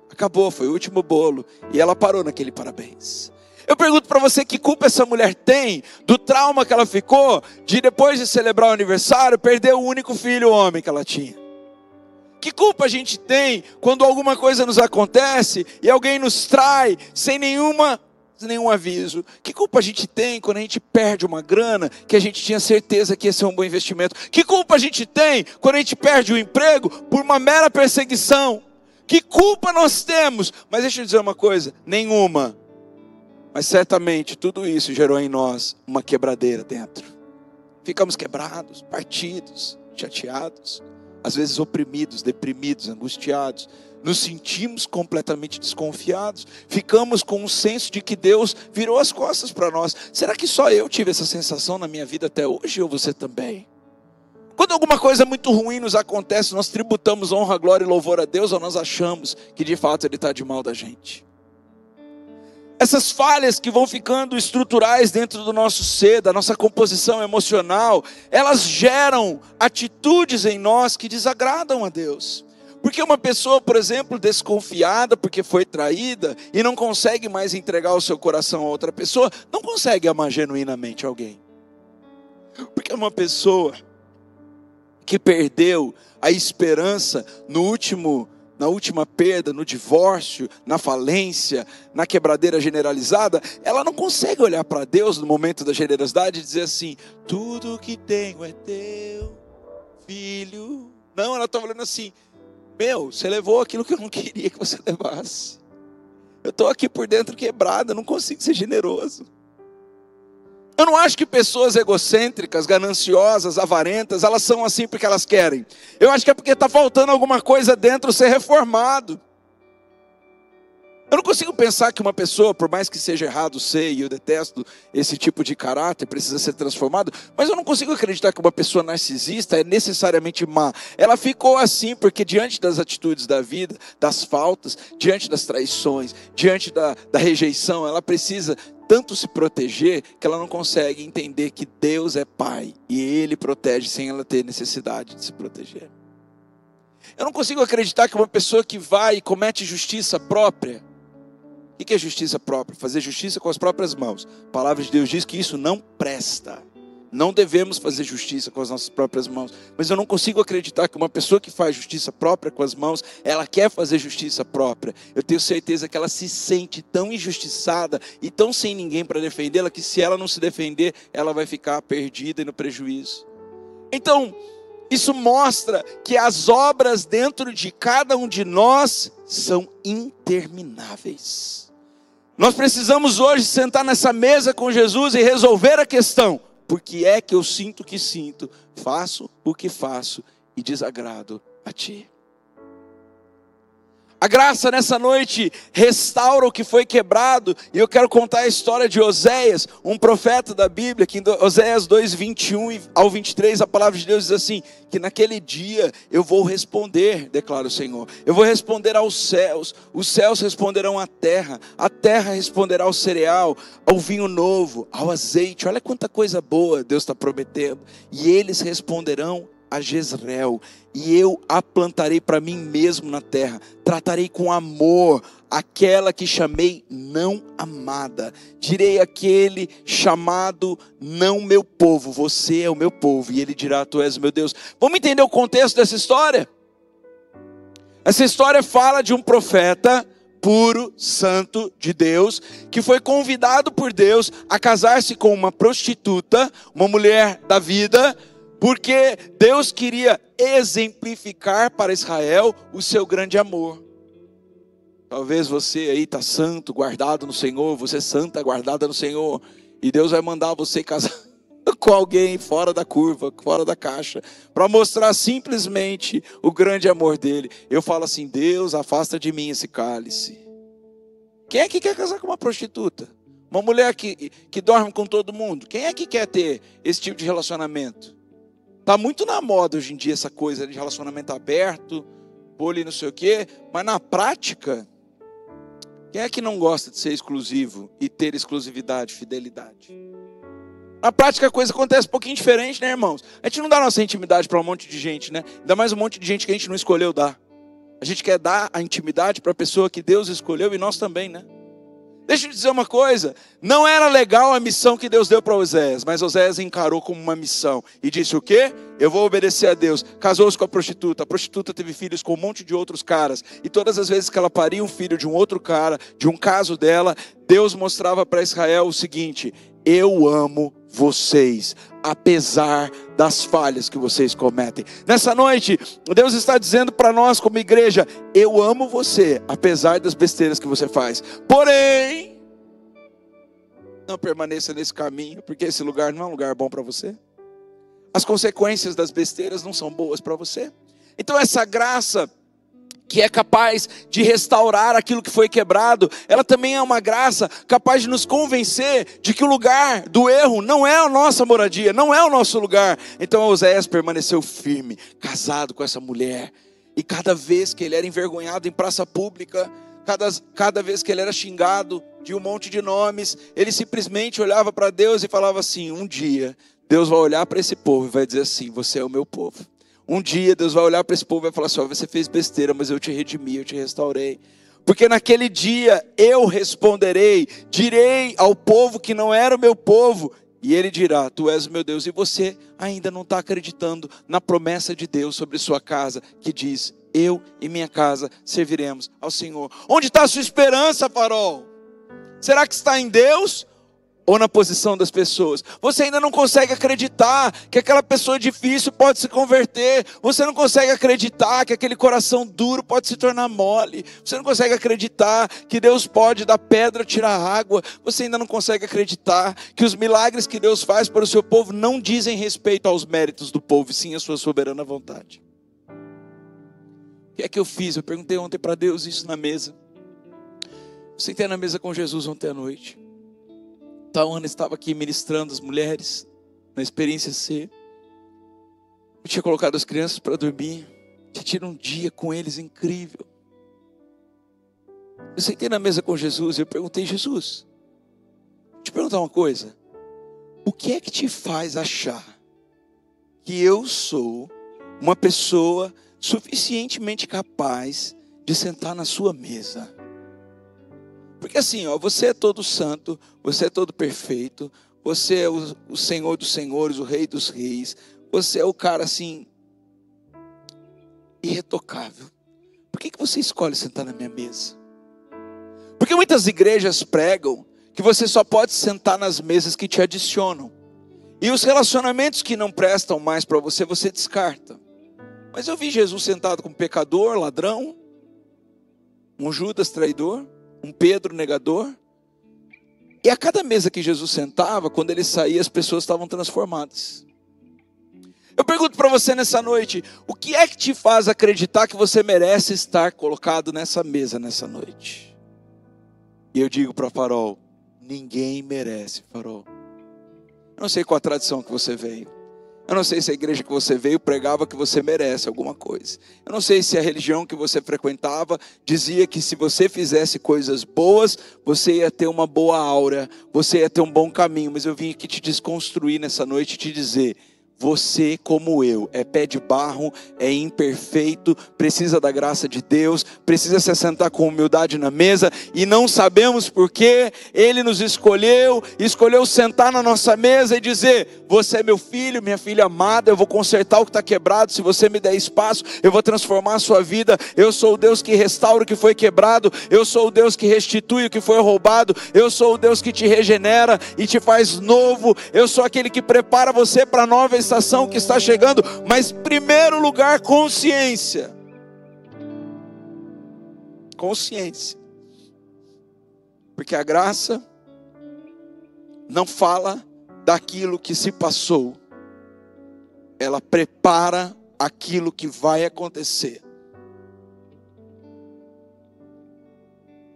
Acabou, foi o último bolo, e ela parou naquele parabéns. Eu pergunto para você, que culpa essa mulher tem do trauma que ela ficou, de depois de celebrar o aniversário, perder o único filho homem que ela tinha? Que culpa a gente tem quando alguma coisa nos acontece e alguém nos trai sem nenhum aviso? Que culpa a gente tem quando a gente perde uma grana que a gente tinha certeza que ia ser um bom investimento? Que culpa a gente tem quando a gente perde o emprego por uma mera perseguição? Que culpa nós temos? Mas deixa eu dizer uma coisa, nenhuma. Mas certamente tudo isso gerou em nós uma quebradeira dentro. Ficamos quebrados, partidos, chateados. Às vezes oprimidos, deprimidos, angustiados, nos sentimos completamente desconfiados, ficamos com um senso de que Deus virou as costas para nós. Será que só eu tive essa sensação na minha vida até hoje, ou você também? Quando alguma coisa muito ruim nos acontece, nós tributamos honra, glória e louvor a Deus, ou nós achamos que de fato Ele está de mal da gente? Essas falhas que vão ficando estruturais dentro do nosso ser, da nossa composição emocional, elas geram atitudes em nós que desagradam a Deus. Porque uma pessoa, por exemplo, desconfiada porque foi traída e não consegue mais entregar o seu coração a outra pessoa, não consegue amar genuinamente alguém. Porque uma pessoa que perdeu a esperança na última perda, no divórcio, na falência, na quebradeira generalizada, ela não consegue olhar para Deus no momento da generosidade e dizer assim, tudo que tenho é teu, filho. Não, ela está falando assim, você levou aquilo que eu não queria que você levasse. Eu estou aqui por dentro quebrada, não consigo ser generoso. Eu não acho que pessoas egocêntricas, gananciosas, avarentas, elas são assim porque elas querem. Eu acho que é porque está faltando alguma coisa dentro ser reformado. Eu não consigo pensar que uma pessoa, por mais que seja errado ser, e eu detesto esse tipo de caráter, precisa ser transformado, mas eu não consigo acreditar que uma pessoa narcisista é necessariamente má. Ela ficou assim porque diante das atitudes da vida, das faltas, diante das traições, diante da rejeição, ela precisa tanto se proteger que ela não consegue entender que Deus é Pai e Ele protege sem ela ter necessidade de se proteger. Eu não consigo acreditar que uma pessoa que vai e comete justiça própria. O que é justiça própria? Fazer justiça com as próprias mãos. A palavra de Deus diz que isso não presta. Não devemos fazer justiça com as nossas próprias mãos. Mas eu não consigo acreditar que uma pessoa que faz justiça própria com as mãos, ela quer fazer justiça própria. Eu tenho certeza que ela se sente tão injustiçada e tão sem ninguém para defendê-la, que se ela não se defender, ela vai ficar perdida e no prejuízo. Então, isso mostra que as obras dentro de cada um de nós são intermináveis. Nós precisamos hoje sentar nessa mesa com Jesus e resolver a questão. Por que é que eu sinto o que sinto, faço o que faço e desagrado a Ti? A graça nessa noite restaura o que foi quebrado. E eu quero contar a história de Oséias, um profeta da Bíblia, que em Oséias 2, 21 ao 23, a palavra de Deus diz assim, que naquele dia eu vou responder, declara o Senhor. Eu vou responder aos céus, os céus responderão à terra, a terra responderá ao cereal, ao vinho novo, ao azeite. Olha quanta coisa boa Deus está prometendo. E eles responderão a Jezreel, e eu a plantarei para mim mesmo na terra, tratarei com amor aquela que chamei não amada, direi àquele chamado não meu povo, você é o meu povo, e ele dirá, tu és o meu Deus. Vamos entender o contexto dessa história? Essa história fala de um profeta puro, santo de Deus, que foi convidado por Deus a casar-se com uma prostituta, uma mulher da vida, porque Deus queria exemplificar para Israel o seu grande amor. Talvez você aí está santo, guardado no Senhor, você é santa, guardada no Senhor, e Deus vai mandar você casar com alguém fora da curva, fora da caixa, para mostrar simplesmente o grande amor dele. Eu falo assim, Deus, afasta de mim esse cálice. Quem é que quer casar com uma prostituta? Uma mulher que dorme com todo mundo? Quem é que quer ter esse tipo de relacionamento? Está muito na moda hoje em dia essa coisa de relacionamento aberto, poli não sei o quê, mas na prática, quem é que não gosta de ser exclusivo e ter exclusividade, fidelidade? Na prática a coisa acontece um pouquinho diferente, né, irmãos? A gente não dá nossa intimidade para um monte de gente, né? Ainda mais um monte de gente que a gente não escolheu dar. A gente quer dar a intimidade para a pessoa que Deus escolheu e nós também, né? Deixa eu dizer uma coisa, não era legal a missão que Deus deu para Oséias, mas Oséias encarou como uma missão e disse o quê? Eu vou obedecer a Deus. Casou-se com a prostituta teve filhos com um monte de outros caras, e todas as vezes que ela paria um filho de um outro cara, de um caso dela, Deus mostrava para Israel o seguinte, eu amo vocês, apesar das falhas que vocês cometem. Nessa noite, Deus está dizendo para nós como igreja, eu amo você, apesar das besteiras que você faz. Porém, não permaneça nesse caminho, porque esse lugar não é um lugar bom para você. As consequências das besteiras não são boas para você. Então essa graça que é capaz de restaurar aquilo que foi quebrado, ela também é uma graça capaz de nos convencer de que o lugar do erro não é a nossa moradia, não é o nosso lugar. Então Oséias permaneceu firme, casado com essa mulher, e cada vez que ele era envergonhado em praça pública, cada vez que ele era xingado de um monte de nomes, ele simplesmente olhava para Deus e falava assim, um dia Deus vai olhar para esse povo e vai dizer assim, você é o meu povo. Um dia Deus vai olhar para esse povo e vai falar assim, ó, você fez besteira, mas eu te redimi, eu te restaurei. Porque naquele dia eu responderei, direi ao povo que não era o meu povo, e ele dirá, tu és o meu Deus. E você ainda não está acreditando na promessa de Deus sobre sua casa, que diz, eu e minha casa serviremos ao Senhor. Onde está a sua esperança, farol? Será que está em Deus? Ou na posição das pessoas? Você ainda não consegue acreditar que aquela pessoa difícil pode se converter. Você não consegue acreditar que aquele coração duro pode se tornar mole. Você não consegue acreditar que Deus pode da pedra tirar água. Você ainda não consegue acreditar que os milagres que Deus faz para o seu povo não dizem respeito aos méritos do povo, e sim à sua soberana vontade. O que é que eu fiz? Eu perguntei ontem para Deus isso na mesa. Eu sentei na mesa com Jesus ontem à noite. Tawana estava aqui ministrando as mulheres na experiência C. Eu tinha colocado as crianças para dormir. Tinha tido um dia com eles incrível. Eu sentei na mesa com Jesus e eu perguntei, Jesus, te perguntar uma coisa. O que é que te faz achar que eu sou uma pessoa suficientemente capaz de sentar na sua mesa? Porque assim, você é todo santo, você é todo perfeito, você é o Senhor dos senhores, o Rei dos reis, você é o cara assim, irretocável. Por que você escolhe sentar na minha mesa? Porque muitas igrejas pregam que você só pode sentar nas mesas que te adicionam. E os relacionamentos que não prestam mais para você, você descarta. Mas eu vi Jesus sentado com um pecador, ladrão, um Judas traidor, um Pedro negador. E a cada mesa que Jesus sentava, quando ele saía, as pessoas estavam transformadas. Eu pergunto para você nessa noite, o que é que te faz acreditar que você merece estar colocado nessa mesa nessa noite? E eu digo para Farol, ninguém merece, Farol. Eu não sei qual a tradição que você veio. Eu não sei se a igreja que você veio pregava que você merece alguma coisa. Eu não sei se a religião que você frequentava dizia que se você fizesse coisas boas, você ia ter uma boa aura, você ia ter um bom caminho. Mas eu vim aqui te desconstruir nessa noite e te dizer, você como eu, é pé de barro, é imperfeito, precisa da graça de Deus, precisa se assentar com humildade na mesa, e não sabemos porque Ele nos escolheu sentar na nossa mesa e dizer, você é meu filho, minha filha amada, eu vou consertar o que está quebrado, se você me der espaço, eu vou transformar a sua vida, eu sou o Deus que restaura o que foi quebrado, eu sou o Deus que restitui o que foi roubado, eu sou o Deus que te regenera e te faz novo, eu sou aquele que prepara você para a nova estação que está chegando, mas primeiro lugar, consciência. Consciência. Porque a graça não fala daquilo que se passou, ela prepara aquilo que vai acontecer.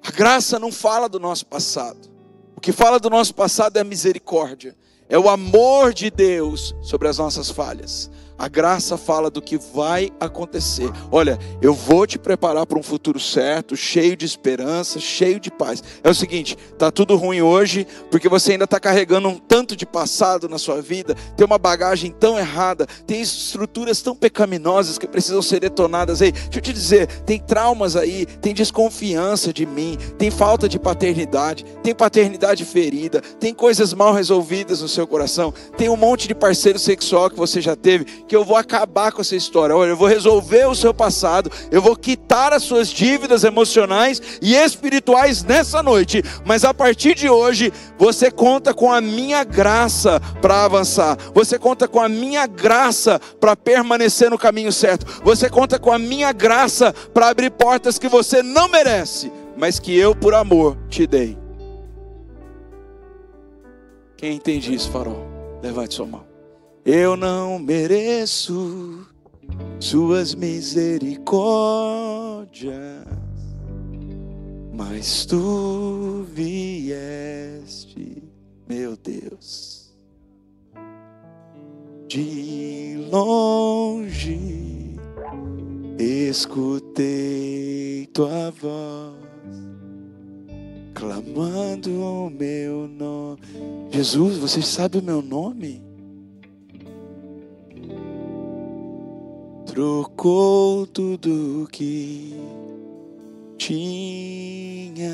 A graça não fala do nosso passado. O que fala do nosso passado é a misericórdia. É o amor de Deus sobre as nossas falhas. A graça fala do que vai acontecer. Olha, eu vou te preparar para um futuro certo, cheio de esperança, cheio de paz. É o seguinte, está tudo ruim hoje, porque você ainda está carregando um tanto de passado na sua vida, tem uma bagagem tão errada, tem estruturas tão pecaminosas que precisam ser detonadas aí. Deixa eu te dizer, tem traumas aí, tem desconfiança de mim, tem falta de paternidade, tem paternidade ferida, tem coisas mal resolvidas no seu coração, tem um monte de parceiro sexual que você já teve, que eu vou acabar com essa história. Olha, eu vou resolver o seu passado, eu vou quitar as suas dívidas emocionais e espirituais nessa noite, mas a partir de hoje, você conta com a minha graça para avançar, você conta com a minha graça para permanecer no caminho certo, você conta com a minha graça para abrir portas que você não merece, mas que eu por amor te dei. Quem entende isso, Farol? Levante sua mão. Eu não mereço suas misericórdias, mas tu vieste, meu Deus, de longe, escutei tua voz, clamando o meu nome. Jesus, você sabe o meu nome? Trocou tudo que tinha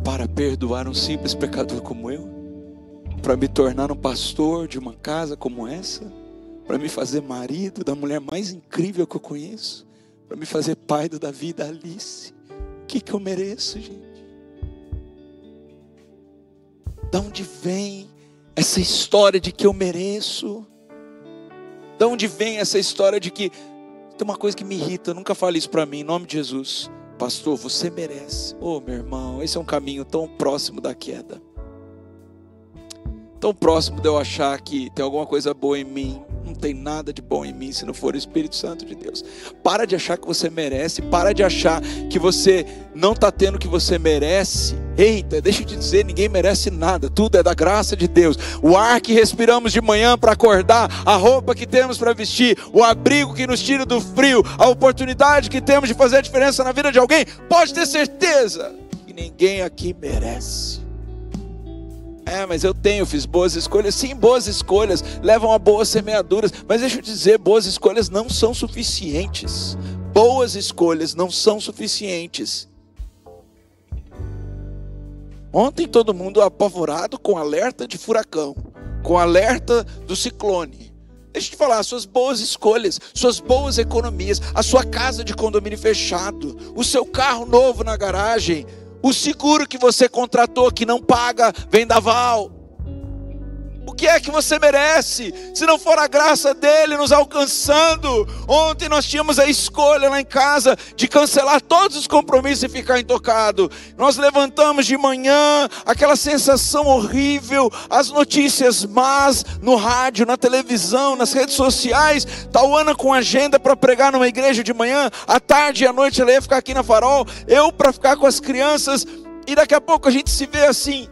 para perdoar um simples pecador como eu, para me tornar um pastor de uma casa como essa, para me fazer marido da mulher mais incrível que eu conheço, para me fazer pai do Davi e da Alice. O que eu mereço, gente? Da onde vem essa história de que eu mereço? De onde vem essa história de que... Tem uma coisa que me irrita, nunca fale isso para mim, em nome de Jesus. Pastor, você merece. Oh, meu irmão, esse é um caminho tão próximo da queda. Tão próximo de eu achar que tem alguma coisa boa em mim. Não tem nada de bom em mim se não for o Espírito Santo de Deus. Para de achar que você merece. Para de achar que você não está tendo o que você merece. Eita, deixa eu te dizer, ninguém merece nada. Tudo é da graça de Deus. O ar que respiramos de manhã para acordar, a roupa que temos para vestir, o abrigo que nos tira do frio, a oportunidade que temos de fazer a diferença na vida de alguém, pode ter certeza que ninguém aqui merece. Mas eu fiz boas escolhas. Sim, boas escolhas levam a boas semeaduras. Mas deixa eu dizer, boas escolhas não são suficientes. Boas escolhas não são suficientes. Ontem todo mundo apavorado com alerta de furacão, com alerta do ciclone. Deixa eu te falar, suas boas escolhas, suas boas economias, a sua casa de condomínio fechado, o seu carro novo na garagem, o seguro que você contratou que não paga vendaval. O que é que você merece, se não for a graça dele nos alcançando? Ontem nós tínhamos a escolha lá em casa de cancelar todos os compromissos e ficar intocado. Nós levantamos de manhã, aquela sensação horrível, as notícias más no rádio, na televisão, nas redes sociais. Tauana com agenda para pregar numa igreja de manhã, à tarde e à noite ela ia ficar aqui na Farol, eu para ficar com as crianças, e daqui a pouco a gente se vê assim,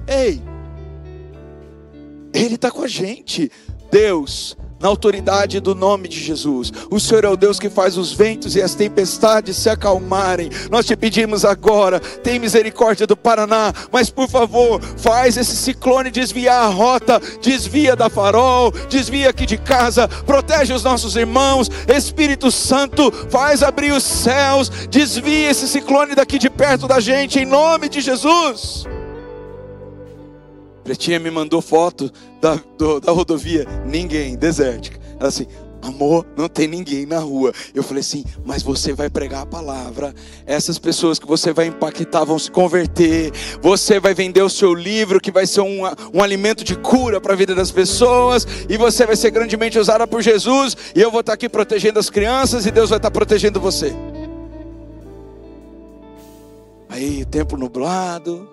Ele está com a gente. Deus, na autoridade do nome de Jesus, o Senhor é o Deus que faz os ventos e as tempestades se acalmarem. Nós te pedimos agora, tem misericórdia do Paraná, mas por favor, faz esse ciclone desviar a rota, desvia da Farol, desvia aqui de casa, protege os nossos irmãos. Espírito Santo, faz abrir os céus, desvia esse ciclone daqui de perto da gente, em nome de Jesus. Pretinha me mandou foto da rodovia, ninguém, desértica. Ela assim, amor, não tem ninguém na rua. Eu falei assim, mas você vai pregar a palavra, essas pessoas que você vai impactar vão se converter, você vai vender o seu livro que vai ser um alimento de cura para a vida das pessoas, e você vai ser grandemente usada por Jesus, e eu vou estar aqui protegendo as crianças, e Deus vai estar protegendo você. Aí, tempo nublado.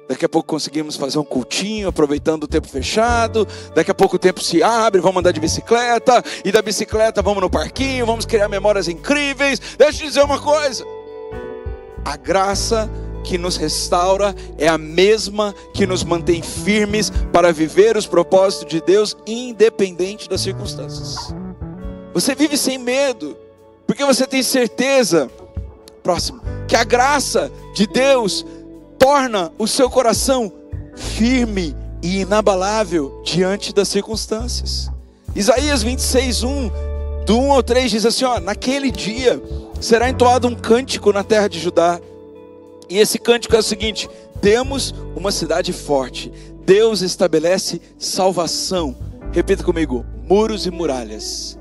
Daqui a pouco conseguimos fazer um cultinho, aproveitando o tempo fechado. Daqui a pouco o tempo se abre, vamos andar de bicicleta. E da bicicleta vamos no parquinho, vamos criar memórias incríveis. Deixa eu te dizer uma coisa. A graça que nos restaura é a mesma que nos mantém firmes para viver os propósitos de Deus, independente das circunstâncias. Você vive sem medo, porque você tem certeza, que a graça de Deus torna o seu coração firme e inabalável diante das circunstâncias. Isaías 26:1, do 1 ao 3 diz assim, naquele dia será entoado um cântico na terra de Judá. E esse cântico é o seguinte: temos uma cidade forte, Deus estabelece salvação. Repita comigo: muros e muralhas.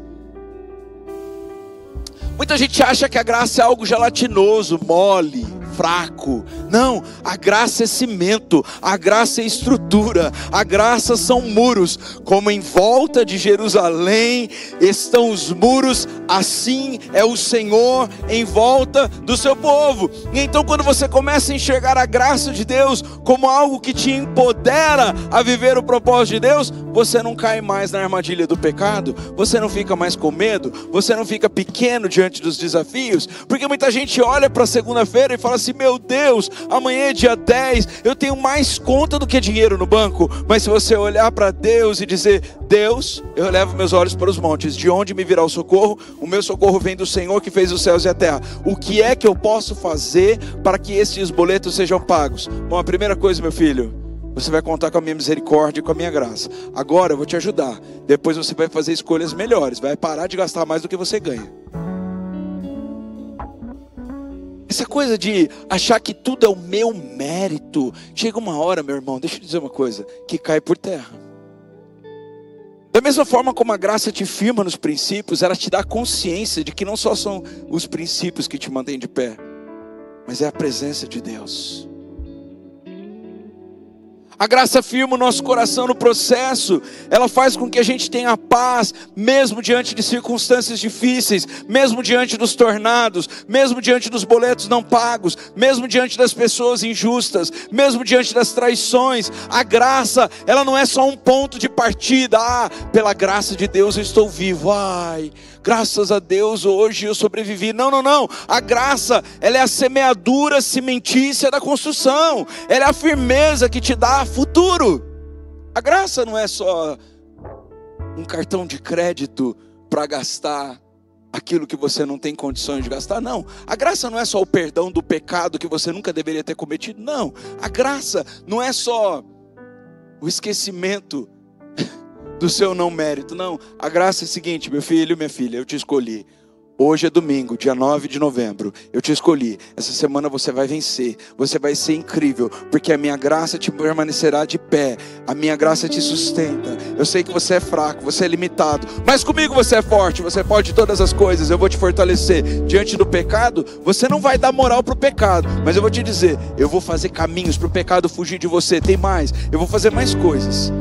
Muita gente acha que a graça é algo gelatinoso, mole, fraco. Não, a graça é cimento, a graça é estrutura, a graça são muros. Como em volta de Jerusalém estão os muros, assim é o Senhor em volta do seu povo. E então quando você começa a enxergar a graça de Deus como algo que te empodera a viver o propósito de Deus, você não cai mais na armadilha do pecado, você não fica mais com medo, você não fica pequeno diante dos desafios, porque muita gente olha para segunda-feira e fala assim: meu Deus, amanhã é dia 10, eu tenho mais conta do que dinheiro no banco. Mas se você olhar para Deus e dizer: Deus, eu levo meus olhos para os montes, de onde me virá o socorro? O meu socorro vem do Senhor que fez os céus e a terra. O que é que eu posso fazer para que esses boletos sejam pagos? Bom, a primeira coisa, meu filho, você vai contar com a minha misericórdia e com a minha graça. Agora eu vou te ajudar. Depois você vai fazer escolhas melhores, vai parar de gastar mais do que você ganha. Essa coisa de achar que tudo é o meu mérito, chega uma hora, meu irmão, deixa eu dizer uma coisa, que cai por terra. Da mesma forma como a graça te firma nos princípios, ela te dá consciência de que não só são os princípios que te mantêm de pé, mas é a presença de Deus. A graça firma o nosso coração no processo, ela faz com que a gente tenha paz, mesmo diante de circunstâncias difíceis, mesmo diante dos tornados, mesmo diante dos boletos não pagos, mesmo diante das pessoas injustas, mesmo diante das traições. A graça, ela não é só um ponto de partida. Pela graça de Deus eu estou vivo, graças a Deus hoje eu sobrevivi. Não. A graça, ela é a semeadura cimentícia da construção. Ela é a firmeza que te dá futuro. A graça não é só um cartão de crédito para gastar aquilo que você não tem condições de gastar. Não, a graça não é só o perdão do pecado que você nunca deveria ter cometido. Não, a graça não é só o esquecimento do seu não mérito. Não, a graça é o seguinte: meu filho, minha filha, eu te escolhi. Hoje é domingo, dia 9 de novembro, eu te escolhi. Essa semana você vai vencer, você vai ser incrível, porque a minha graça te permanecerá de pé, a minha graça te sustenta. Eu sei que você é fraco, você é limitado, mas comigo você é forte, você pode todas as coisas, eu vou te fortalecer. Diante do pecado, você não vai dar moral para o pecado, mas eu vou te dizer, eu vou fazer caminhos para o pecado fugir de você. Tem mais, eu vou fazer mais coisas.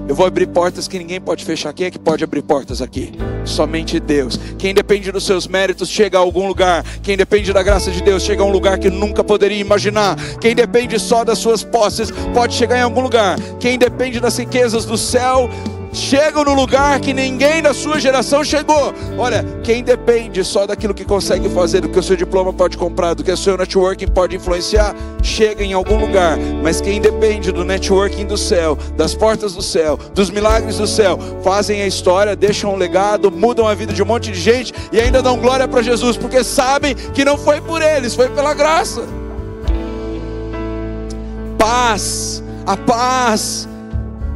Eu vou abrir portas que ninguém pode fechar. Quem é que pode abrir portas aqui? Somente Deus. Quem depende dos seus méritos chega a algum lugar. Quem depende da graça de Deus chega a um lugar que nunca poderia imaginar. Quem depende só das suas posses pode chegar em algum lugar. Quem depende das riquezas do céu chega no lugar que ninguém da sua geração chegou. Olha, quem depende só daquilo que consegue fazer, do que o seu diploma pode comprar, do que o seu networking pode influenciar, chega em algum lugar. Mas quem depende do networking do céu, das portas do céu, dos milagres do céu, fazem a história, deixam um legado, mudam a vida de um monte de gente e ainda dão glória para Jesus, porque sabem que não foi por eles, foi pela graça. Paz, a paz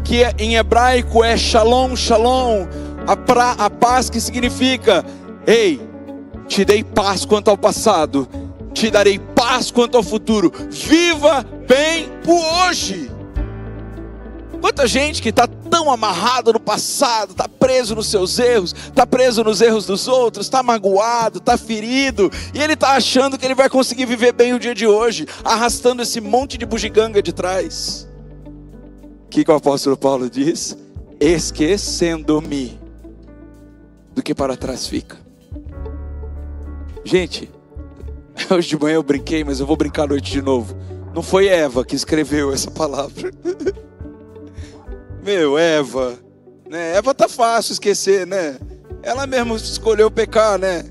que em hebraico é shalom, shalom, a paz que significa: ei, te dei paz quanto ao passado, te darei paz quanto ao futuro, viva bem o hoje. Quanta gente que está tão amarrado no passado, está preso nos seus erros, está preso nos erros dos outros, está magoado, está ferido, e ele está achando que ele vai conseguir viver bem o dia de hoje, arrastando esse monte de bugiganga de trás. O que o apóstolo Paulo diz? Esquecendo-me do que para trás fica. Gente, hoje de manhã eu brinquei, mas eu vou brincar à noite de novo. Não foi Eva que escreveu essa palavra. Meu, Eva, né? Eva tá fácil esquecer, né? Ela mesmo escolheu pecar, né?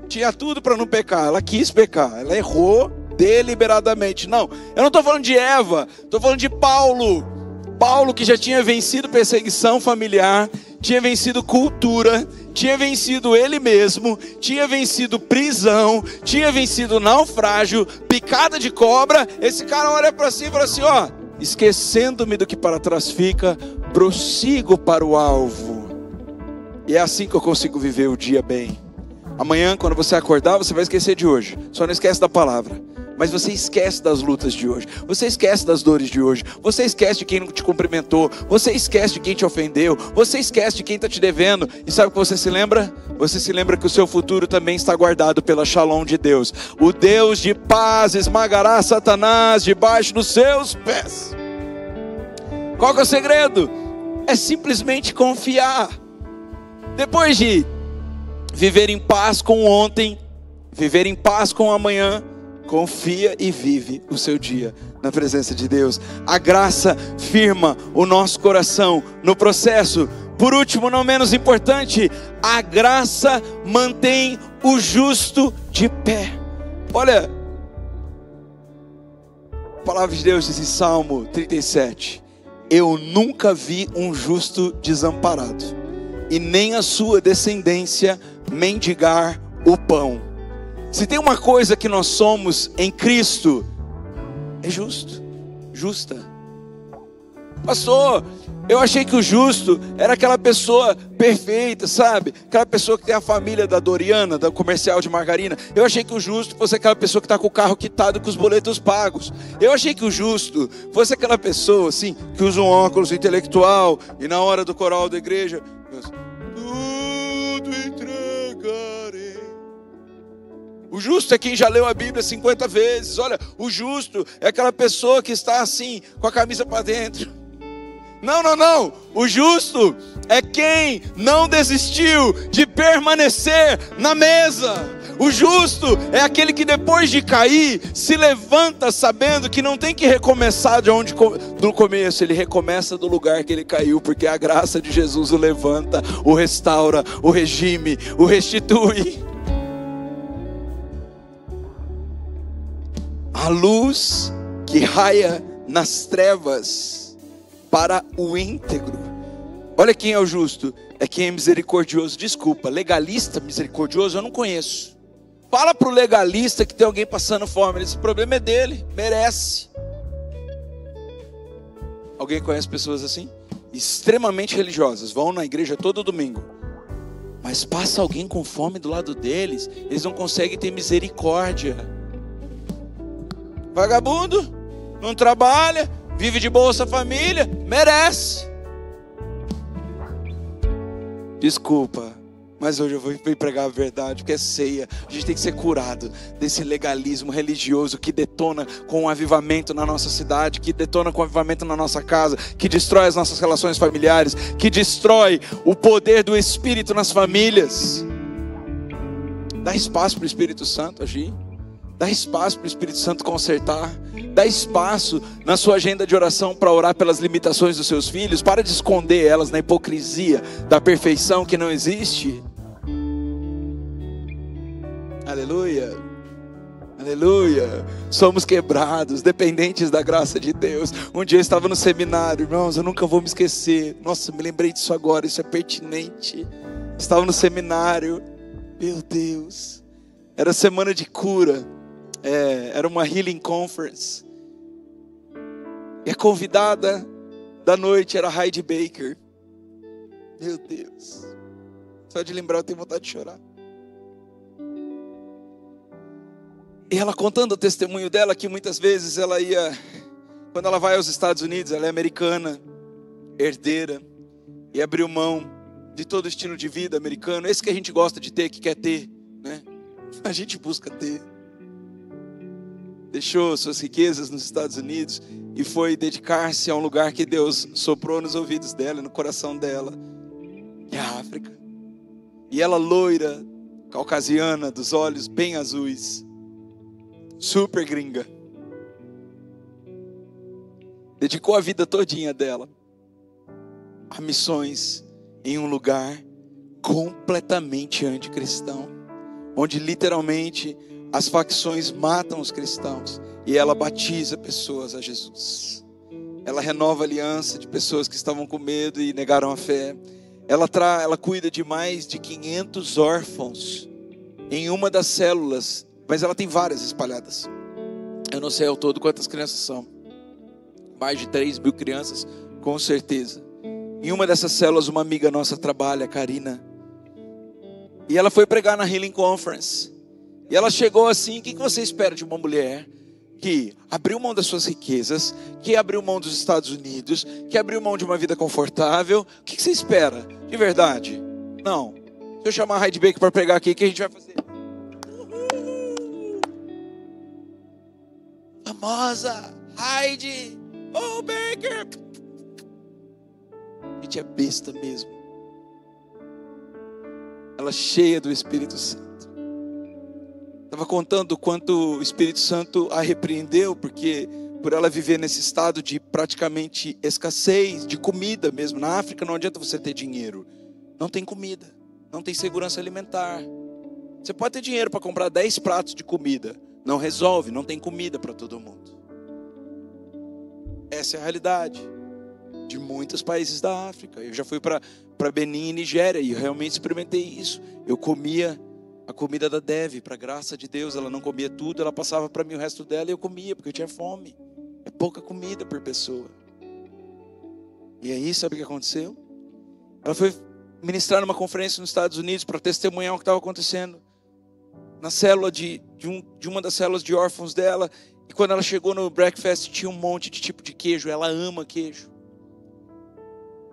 Tinha tudo para não pecar, ela quis pecar, ela errou deliberadamente. Não, eu não estou falando de Eva, estou falando de Paulo. Paulo, que já tinha vencido perseguição familiar, tinha vencido cultura, tinha vencido ele mesmo, tinha vencido prisão, tinha vencido naufrágio, picada de cobra. Esse cara olha para si e fala assim: ó, esquecendo-me do que para trás fica, prossigo para o alvo. E é assim que eu consigo viver o dia bem. Amanhã, quando você acordar, você vai esquecer de hoje, só não esquece da palavra. Mas você esquece das lutas de hoje, você esquece das dores de hoje, você esquece de quem não te cumprimentou, você esquece de quem te ofendeu, você esquece de quem está te devendo. E sabe o que você se lembra? Você se lembra que o seu futuro também está guardado pela Shalom de Deus. O Deus de paz esmagará Satanás debaixo dos seus pés. Qual que é o segredo? É simplesmente confiar. Depois de viver em paz com o ontem, viver em paz com o amanhã, confia e vive o seu dia na presença de Deus. A graça firma o nosso coração no processo. Por último, não menos importante, a graça mantém o justo de pé. Olha, a palavra de Deus diz em Salmo 37: eu nunca vi um justo desamparado, e nem a sua descendência mendigar o pão. Se tem uma coisa que nós somos em Cristo, é justa. Pastor, eu achei que o justo era aquela pessoa perfeita, sabe? Aquela pessoa que tem a família da Doriana, da comercial de margarina. Eu achei que o justo fosse aquela pessoa que está com o carro quitado e com os boletos pagos. Eu achei que o justo fosse aquela pessoa assim, que usa um óculos intelectual e na hora do coral da igreja, tudo entregarei. O justo é quem já leu a Bíblia 50 vezes. Olha, o justo é aquela pessoa que está assim, com a camisa para dentro. Não. O justo é quem não desistiu de permanecer na mesa. O justo é aquele que depois de cair, se levanta sabendo que não tem que recomeçar do começo. Ele recomeça do lugar que ele caiu, porque a graça de Jesus o levanta, o restaura, o redime, o restitui. A luz que raia nas trevas para o íntegro. Olha quem é o justo, é quem é misericordioso. Desculpa, legalista misericordioso eu não conheço. Fala para o legalista que tem alguém passando fome, esse problema é dele, merece. Alguém conhece pessoas assim? Extremamente religiosas, vão na igreja todo domingo, mas passa alguém com fome do lado deles, eles não conseguem ter misericórdia. Vagabundo, não trabalha, vive de Bolsa Família, merece. Desculpa, mas hoje eu vou pregar a verdade, porque é ceia. A gente tem que ser curado desse legalismo religioso que detona com o avivamento na nossa cidade, que detona com o avivamento na nossa casa, que destrói as nossas relações familiares, que destrói o poder do Espírito nas famílias. Dá espaço para o Espírito Santo agir. Dá espaço para o Espírito Santo consertar. Dá espaço na sua agenda de oração para orar pelas limitações dos seus filhos. Para de esconder elas na hipocrisia da perfeição que não existe. Aleluia, aleluia. Somos quebrados, dependentes da graça de Deus. Um dia eu estava no seminário, irmãos, eu nunca vou me esquecer. Nossa, me lembrei disso agora, isso é pertinente. Estava no seminário, meu Deus, era semana de cura. Era uma Healing Conference. E a convidada da noite era Heidi Baker. Meu Deus, só de lembrar eu tenho vontade de chorar. E ela contando o testemunho dela, que muitas vezes ela ia, quando ela vai aos Estados Unidos, ela é americana, herdeira, e abriu mão de todo o estilo de vida americano, esse que a gente gosta de ter, que quer ter, né? A gente busca ter. Deixou suas riquezas nos Estados Unidos e foi dedicar-se a um lugar que Deus soprou nos ouvidos dela, no coração dela, que é a África. E ela loira, caucasiana, dos olhos bem azuis, super gringa, dedicou a vida todinha dela a missões em um lugar completamente anticristão, onde literalmente as facções matam os cristãos, e ela batiza pessoas a Jesus. Ela renova a aliança de pessoas que estavam com medo e negaram a fé. Ela cuida de mais de 500 órfãos em uma das células, mas ela tem várias espalhadas. Eu não sei ao todo quantas crianças são. Mais de 3.000 crianças, com certeza. Em uma dessas células, uma amiga nossa trabalha, Karina. E ela foi pregar na Healing Conference. E ela chegou assim: o que você espera de uma mulher que abriu mão das suas riquezas, que abriu mão dos Estados Unidos, que abriu mão de uma vida confortável? O que você espera? De verdade? Não. Se eu chamar a Heidi Baker para pregar aqui, o que a gente vai fazer? Famosa Heidi, oh Baker. A gente é besta mesmo. Ela cheia do Espírito Santo. Estava contando o quanto o Espírito Santo a repreendeu, porque por ela viver nesse estado de praticamente escassez, de comida mesmo. Na África não adianta você ter dinheiro, não tem comida, não tem segurança alimentar. Você pode ter dinheiro para comprar 10 pratos de comida, não resolve, não tem comida para todo mundo. Essa é a realidade de muitos países da África. Eu já fui para Benin e Nigéria e eu realmente experimentei isso. Eu comia a comida da Dev, para a graça de Deus. Ela não comia tudo, ela passava para mim o resto dela e eu comia, porque eu tinha fome. É pouca comida por pessoa. E aí, sabe o que aconteceu? Ela foi ministrar numa conferência nos Estados Unidos para testemunhar o que estava acontecendo na célula de uma das células de órfãos dela. E quando ela chegou no breakfast, tinha um monte de tipo de queijo. Ela ama queijo.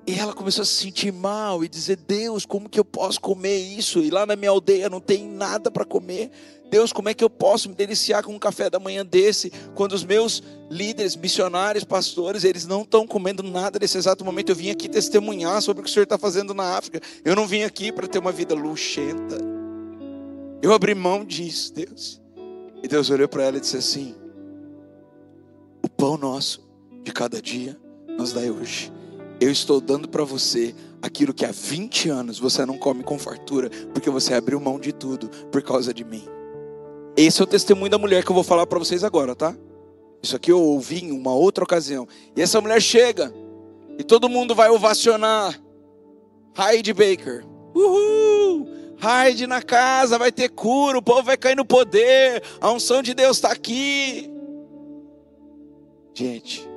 E ela começou a se sentir mal e dizer: Deus, como que eu posso comer isso? E lá na minha aldeia não tem nada para comer. Deus, como é que eu posso me deliciar com um café da manhã desse, quando os meus líderes, missionários, pastores, eles não estão comendo nada nesse exato momento? Eu vim aqui testemunhar sobre o que o Senhor está fazendo na África. Eu não vim aqui para ter uma vida luxenta. Eu abri mão disso, Deus. E Deus olhou para ela e disse assim: o pão nosso de cada dia nos dai hoje. Eu estou dando para você aquilo que há 20 anos você não come com fartura, porque você abriu mão de tudo por causa de mim. Esse é o testemunho da mulher que eu vou falar para vocês agora, tá? Isso aqui eu ouvi em uma outra ocasião. E essa mulher chega e todo mundo vai ovacionar Hyde Baker. Uhul! Hyde na casa, vai ter cura, o povo vai cair no poder, a unção de Deus está aqui. Gente,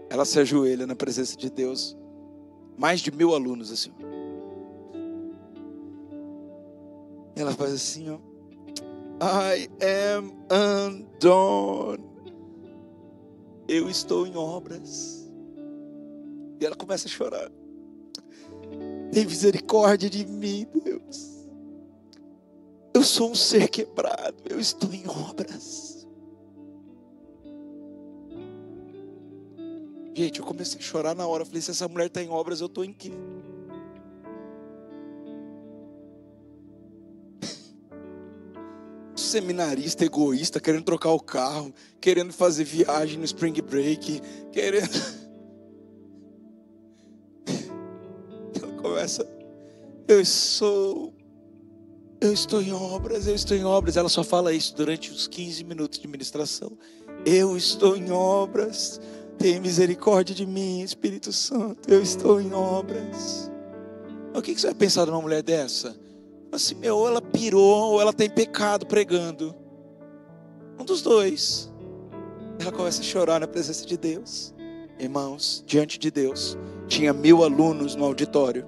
ela se ajoelha na presença de Deus. Mais de 1000 alunos assim. Ela faz assim, ó. I am undone. Eu estou em obras. E ela começa a chorar. Tem misericórdia de mim, Deus. Eu sou um ser quebrado. Eu estou em obras. Gente, eu comecei a chorar na hora. Eu falei, se essa mulher está em obras, eu estou em quê? Seminarista egoísta, querendo trocar o carro, querendo fazer viagem no Spring Break, querendo... Ela começa, eu estou em obras, ela só fala isso durante os 15 minutos de ministração. Eu estou em obras, tenha misericórdia de mim, Espírito Santo, eu estou em obras. O que você vai pensar de uma mulher dessa? Assim, ou ela pirou, ou ela tem pecado pregando. Um dos dois. Ela começa a chorar na presença de Deus. Irmãos, diante de Deus, tinha 1000 alunos no auditório.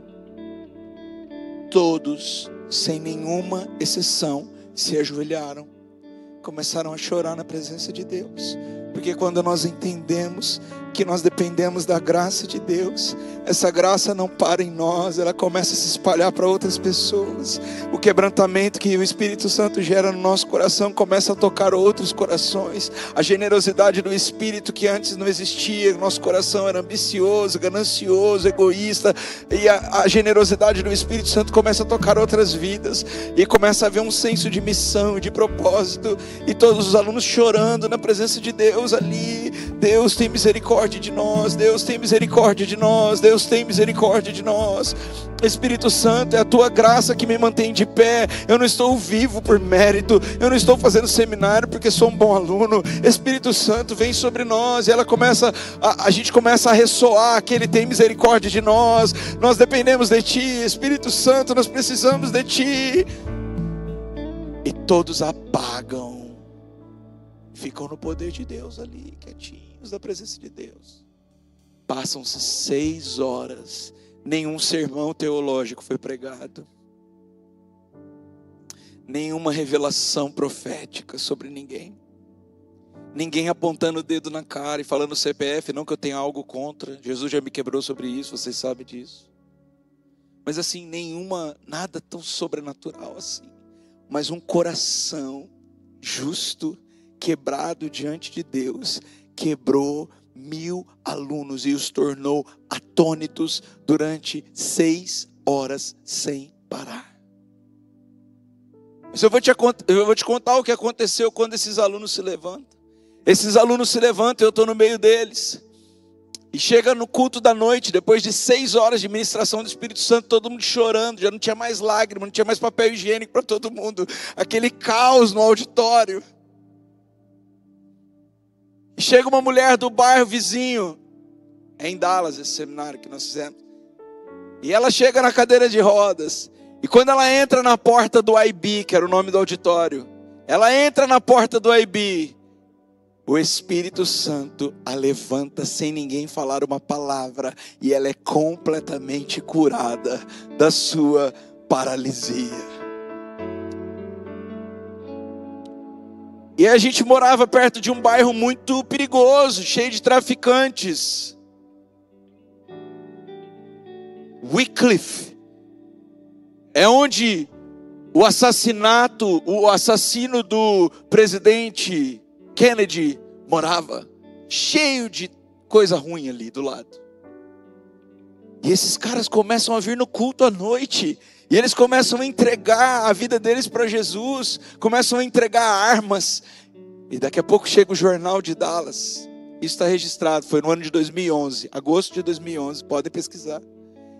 Todos, sem nenhuma exceção, se ajoelharam. Começaram a chorar na presença de Deus. Porque quando nós entendemos que nós dependemos da graça de Deus, essa graça não para em nós, ela começa a se espalhar para outras pessoas. O quebrantamento que o Espírito Santo gera no nosso coração começa a tocar outros corações. A generosidade do Espírito que antes não existia, nosso coração era ambicioso, ganancioso, egoísta, e a generosidade do Espírito Santo começa a tocar outras vidas, e começa a haver um senso de missão e de propósito, e todos os alunos chorando na presença de Deus ali. Deus tem misericórdia de nós, Deus tem misericórdia de nós, Deus tem misericórdia de nós. Espírito Santo, é a tua graça que me mantém de pé. Eu não estou vivo por mérito, eu não estou fazendo seminário porque sou um bom aluno. Espírito Santo, vem sobre nós. E ela começa, a gente começa a ressoar que Ele tem misericórdia de nós. Nós dependemos de Ti, Espírito Santo, nós precisamos de Ti. E todos apagam, ficam no poder de Deus ali, quietinhos da presença de Deus. Passam-se 6 horas, nenhum sermão teológico foi pregado, nenhuma revelação profética sobre ninguém, ninguém apontando o dedo na cara e falando CPF, não que eu tenha algo contra, Jesus já me quebrou sobre isso, vocês sabem disso, mas assim, nada tão sobrenatural assim, mas um coração justo, quebrado diante de Deus, quebrou 1000 alunos e os tornou atônitos durante 6 horas sem parar. Mas eu vou te contar o que aconteceu quando esses alunos se levantam. Esses alunos se levantam, eu estou no meio deles. E chega no culto da noite, depois de 6 horas de ministração do Espírito Santo, todo mundo chorando, já não tinha mais lágrimas, não tinha mais papel higiênico para todo mundo. Aquele caos no auditório. Chega uma mulher do bairro vizinho, é em Dallas esse seminário que nós fizemos, e ela chega na cadeira de rodas, e quando ela entra na porta do IB, que era o nome do auditório, ela entra na porta do IB, o Espírito Santo a levanta sem ninguém falar uma palavra, e ela é completamente curada da sua paralisia. E a gente morava perto de um bairro muito perigoso, cheio de traficantes. Wycliffe é onde o assassino do presidente Kennedy morava, cheio de coisa ruim ali do lado. E esses caras começam a vir no culto à noite. E eles começam a entregar a vida deles para Jesus. Começam a entregar armas. E daqui a pouco chega o jornal de Dallas. Isso está registrado, foi no ano de 2011. Agosto de 2011, podem pesquisar.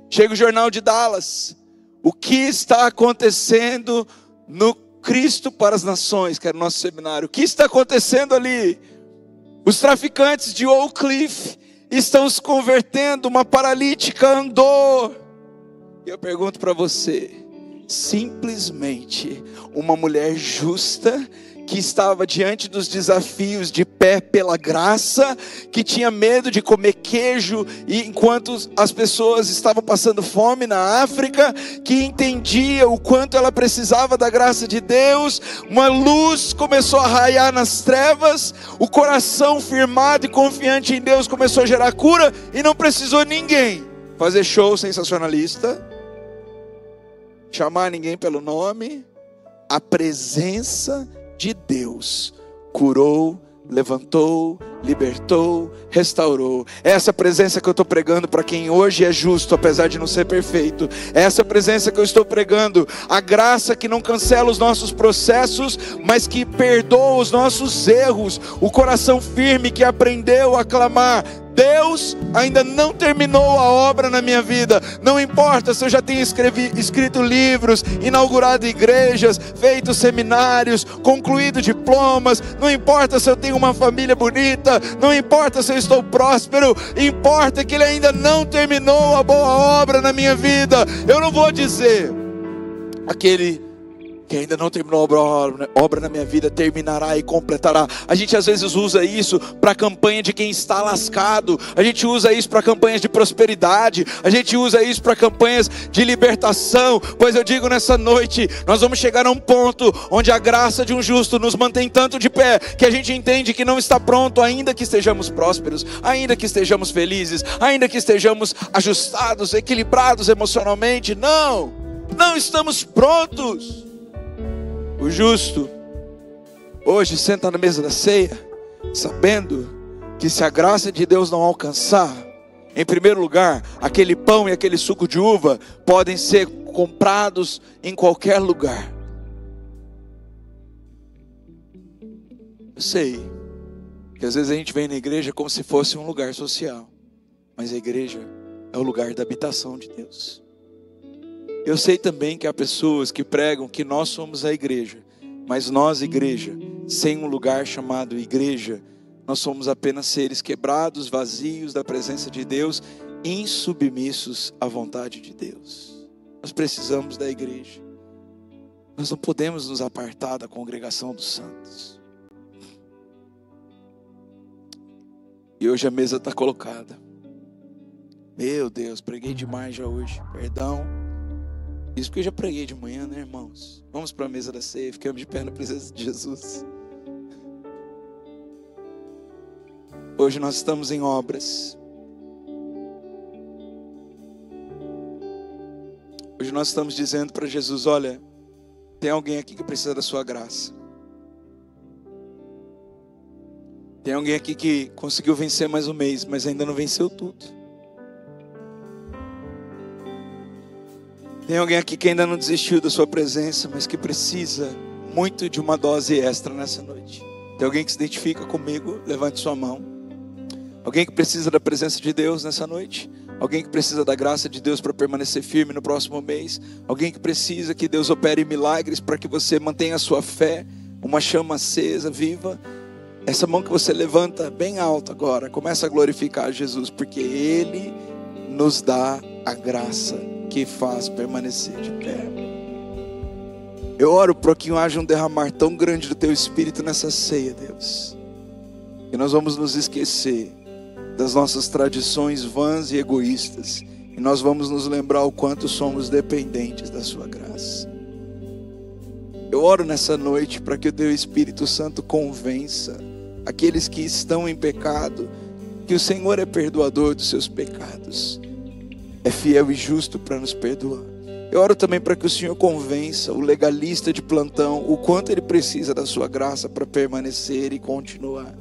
Chega o jornal de Dallas. O que está acontecendo no Cristo para as Nações, que era o nosso seminário. O que está acontecendo ali? Os traficantes de Oak Cliff estão se convertendo. Uma paralítica andou. Eu pergunto para você, simplesmente uma mulher justa, que estava diante dos desafios de pé pela graça, que tinha medo de comer queijo enquanto as pessoas estavam passando fome na África, que entendia o quanto ela precisava da graça de Deus. Uma luz começou a raiar nas trevas, o coração firmado e confiante em Deus começou a gerar cura, e não precisou ninguém fazer show sensacionalista, chamar ninguém pelo nome. A presença de Deus curou, levantou, libertou, restaurou. Essa presença que eu estou pregando para quem hoje é justo, apesar de não ser perfeito. Essa presença que eu estou pregando, a graça que não cancela os nossos processos, mas que perdoa os nossos erros. O coração firme que aprendeu a clamar: Deus ainda não terminou a obra na minha vida. Não importa se eu já tenho escrito livros, inaugurado igrejas, feito seminários, concluído diplomas. Não importa se eu tenho uma família bonita. Não importa se eu estou próspero. Importa que Ele ainda não terminou a boa obra na minha vida. Eu não vou dizer: aquele que ainda não terminou a obra na minha vida terminará e completará. A gente às vezes usa isso para a campanha de quem está lascado. A gente usa isso para campanhas de prosperidade. A gente usa isso para campanhas de libertação. Pois eu digo nessa noite, nós vamos chegar a um ponto onde a graça de um justo nos mantém tanto de pé, que a gente entende que não está pronto, ainda que estejamos prósperos, ainda que estejamos felizes, ainda que estejamos ajustados, equilibrados emocionalmente. Não estamos prontos. O justo hoje senta na mesa da ceia, sabendo que se a graça de Deus não alcançar, em primeiro lugar, aquele pão e aquele suco de uva podem ser comprados em qualquer lugar. Eu sei que às vezes a gente vem na igreja como se fosse um lugar social, mas a igreja é o lugar da habitação de Deus. Eu sei também que há pessoas que pregam que nós somos a igreja, mas nós, igreja, sem um lugar chamado igreja, nós somos apenas seres quebrados, vazios da presença de Deus, insubmissos à vontade de Deus. Nós precisamos da igreja. Nós não podemos nos apartar da congregação dos santos. E hoje a mesa está colocada. Meu Deus, preguei demais já hoje, perdão. Isso porque eu já preguei de manhã, né, irmãos? Vamos para a mesa da ceia, ficamos de pé na presença de Jesus. Hoje nós estamos em obras. Hoje nós estamos dizendo para Jesus: olha, tem alguém aqui que precisa da sua graça. Tem alguém aqui que conseguiu vencer mais um mês, mas ainda não venceu tudo. Tem alguém aqui que ainda não desistiu da sua presença, mas que precisa muito de uma dose extra nessa noite. Tem alguém que se identifica comigo? Levante sua mão. Alguém que precisa da presença de Deus nessa noite? Alguém que precisa da graça de Deus para permanecer firme no próximo mês? Alguém que precisa que Deus opere milagres para que você mantenha a sua fé, uma chama acesa, viva? Essa mão que você levanta bem alta agora, começa a glorificar Jesus, porque Ele nos dá a graça que faz permanecer de pé. Eu oro para que haja um derramar tão grande do Teu Espírito nessa ceia, Deus, que nós vamos nos esquecer das nossas tradições vãs e egoístas, e nós vamos nos lembrar o quanto somos dependentes da Sua graça. Eu oro nessa noite para que o Teu Espírito Santo convença aqueles que estão em pecado que o Senhor é perdoador dos seus pecados, é fiel e justo para nos perdoar. Eu oro também para que o Senhor convença o legalista de plantão o quanto ele precisa da sua graça para permanecer e continuar.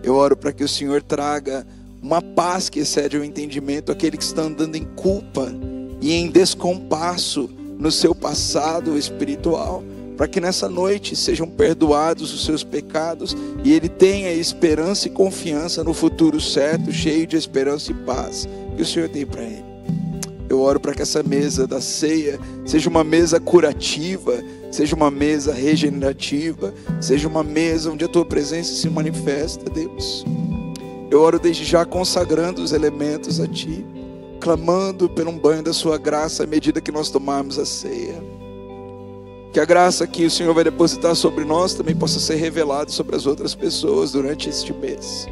Eu oro para que o Senhor traga uma paz que excede o entendimento àquele que está andando em culpa e em descompasso no seu passado espiritual, para que nessa noite sejam perdoados os seus pecados e ele tenha esperança e confiança no futuro certo, cheio de esperança e paz que o Senhor tem para ele. Eu oro para que essa mesa da ceia seja uma mesa curativa, seja uma mesa regenerativa, seja uma mesa onde a Tua presença se manifesta, Deus. Eu oro desde já consagrando os elementos a Ti, clamando por um banho da sua graça à medida que nós tomarmos a ceia. Que a graça que o Senhor vai depositar sobre nós também possa ser revelada sobre as outras pessoas durante este mês.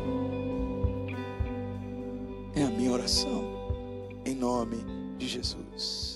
É a minha oração, em nome de Jesus.